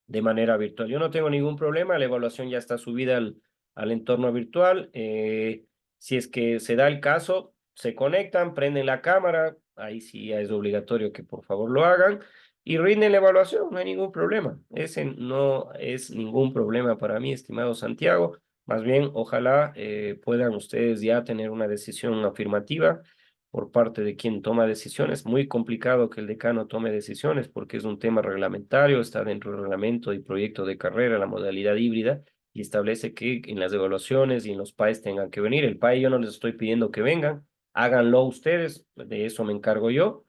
de manera virtual. Yo no tengo ningún problema, la evaluación ya está subida al entorno virtual. Si es que se da el caso, se conectan, prenden la cámara, ahí sí ya es obligatorio que por favor lo hagan y rinden la evaluación, no hay ningún problema. Ese no es ningún problema para mí, estimado Santiago. Más bien, ojalá puedan ustedes ya tener una decisión afirmativa por parte de quien toma decisiones. Muy complicado que el decano tome decisiones porque es un tema reglamentario, está dentro del reglamento y proyecto de carrera, la modalidad híbrida, y establece que en las evaluaciones y en los PAEs tengan que venir. El PAE yo no les estoy pidiendo que vengan, háganlo ustedes, de eso me encargo yo,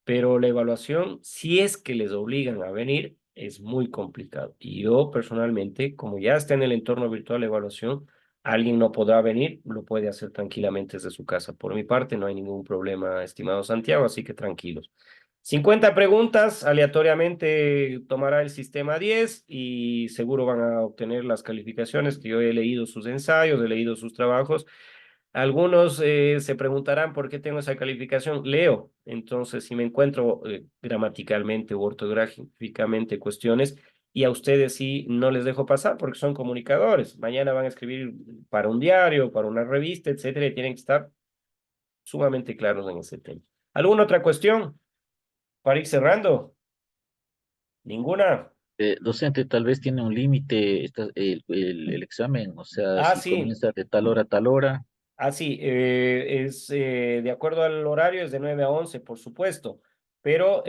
pero la evaluación, si es que les obligan a venir, es muy complicado. Y yo personalmente, como ya está en el entorno virtual la evaluación, alguien no podrá venir, lo puede hacer tranquilamente desde su casa. Por mi parte, no hay ningún problema, estimado Santiago, así que tranquilos. 50 preguntas, aleatoriamente tomará el sistema 10 y seguro van a obtener las calificaciones que yo he leído sus ensayos, he leído sus trabajos. Algunos se preguntarán por qué tengo esa calificación. Leo, entonces si me encuentro gramaticalmente u ortográficamente cuestiones y a ustedes sí no les dejo pasar porque son comunicadores. Mañana van a escribir para un diario, para una revista, etcétera, y tienen que estar sumamente claros en ese tema. ¿Alguna otra cuestión para ir cerrando? ¿Ninguna? Docente, tal vez tiene un límite el examen, o sea, Ah, si sí. comienza de tal hora a tal hora. Ah, sí, es de acuerdo al horario, es de 9 a 11, por supuesto, pero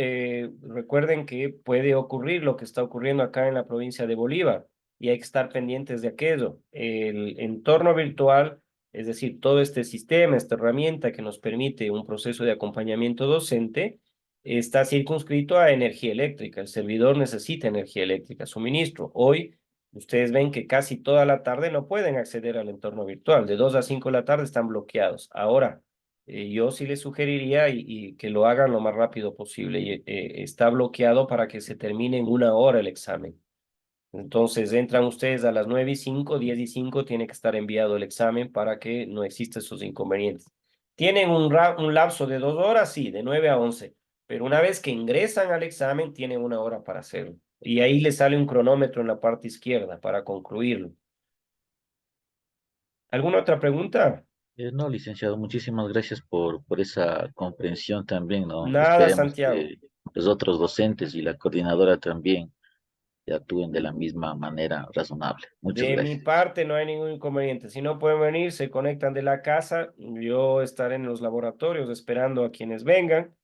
recuerden que puede ocurrir lo que está ocurriendo acá en la provincia de Bolívar y hay que estar pendientes de aquello. El entorno virtual, es decir, todo este sistema, esta herramienta que nos permite un proceso de acompañamiento docente, está circunscrito a energía eléctrica. El servidor necesita energía eléctrica, suministro. Hoy ustedes ven que casi toda la tarde no pueden acceder al entorno virtual. De 2 a 5 de la tarde están bloqueados. Ahora, yo sí les sugeriría y que lo hagan lo más rápido posible. Está bloqueado para que se termine en 1 hora el examen. Entonces entran ustedes a las 9:05, 10:05, tiene que estar enviado el examen para que no exista esos inconvenientes. ¿Tienen un lapso de 2 horas? Sí, de 9 a 11. Pero una vez que ingresan al examen, tienen 1 hora para hacerlo. Y ahí les sale un cronómetro en la parte izquierda para concluirlo. ¿Alguna otra pregunta? No, licenciado, muchísimas gracias por esa comprensión también, ¿no? Nada, Esperemos Santiago. que los otros docentes y la coordinadora también actúen de la misma manera razonable. Muchas De mi gracias. parte no hay ningún inconveniente. Si no pueden venir, se conectan de la casa. Yo estaré en los laboratorios esperando a quienes vengan.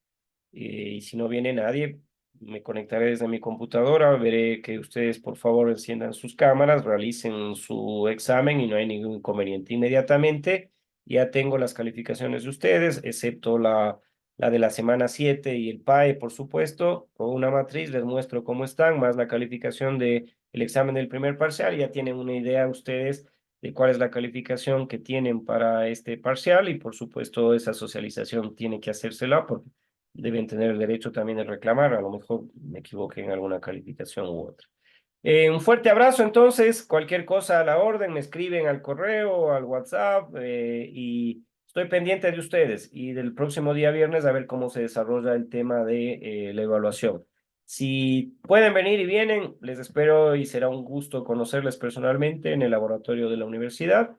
Y si no viene nadie, me conectaré desde mi computadora, veré que ustedes por favor enciendan sus cámaras, realicen su examen y no hay ningún inconveniente. Inmediatamente ya tengo las calificaciones de ustedes, excepto la de la semana 7 y el PAE, por supuesto, con una matriz les muestro cómo están, más la calificación del examen del primer parcial, ya tienen una idea ustedes de cuál es la calificación que tienen para este parcial y por supuesto esa socialización tiene que hacérsela porque deben tener el derecho también de reclamar. A lo mejor me equivoqué en alguna calificación u otra. Un fuerte abrazo entonces, cualquier cosa a la orden, me escriben al correo, al WhatsApp y estoy pendiente de ustedes y del próximo día viernes a ver cómo se desarrolla el tema de la evaluación. Si pueden venir y vienen, les espero y será un gusto conocerles personalmente en el laboratorio de la universidad.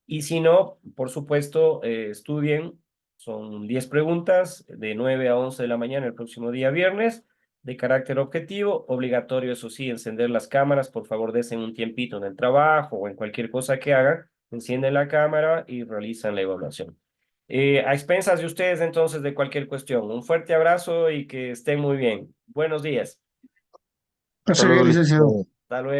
Y si no, por supuesto, estudien. Son 10 preguntas de 9 a 11 de la mañana el próximo día viernes, de carácter objetivo. Obligatorio, eso sí, encender las cámaras. Por favor, desen un tiempito en el trabajo o en cualquier cosa que hagan. Encienden la cámara y realizan la evaluación. A expensas de ustedes, entonces, de cualquier cuestión. Un fuerte abrazo y que estén muy bien. Buenos días. Hasta luego, licenciado. Hasta luego.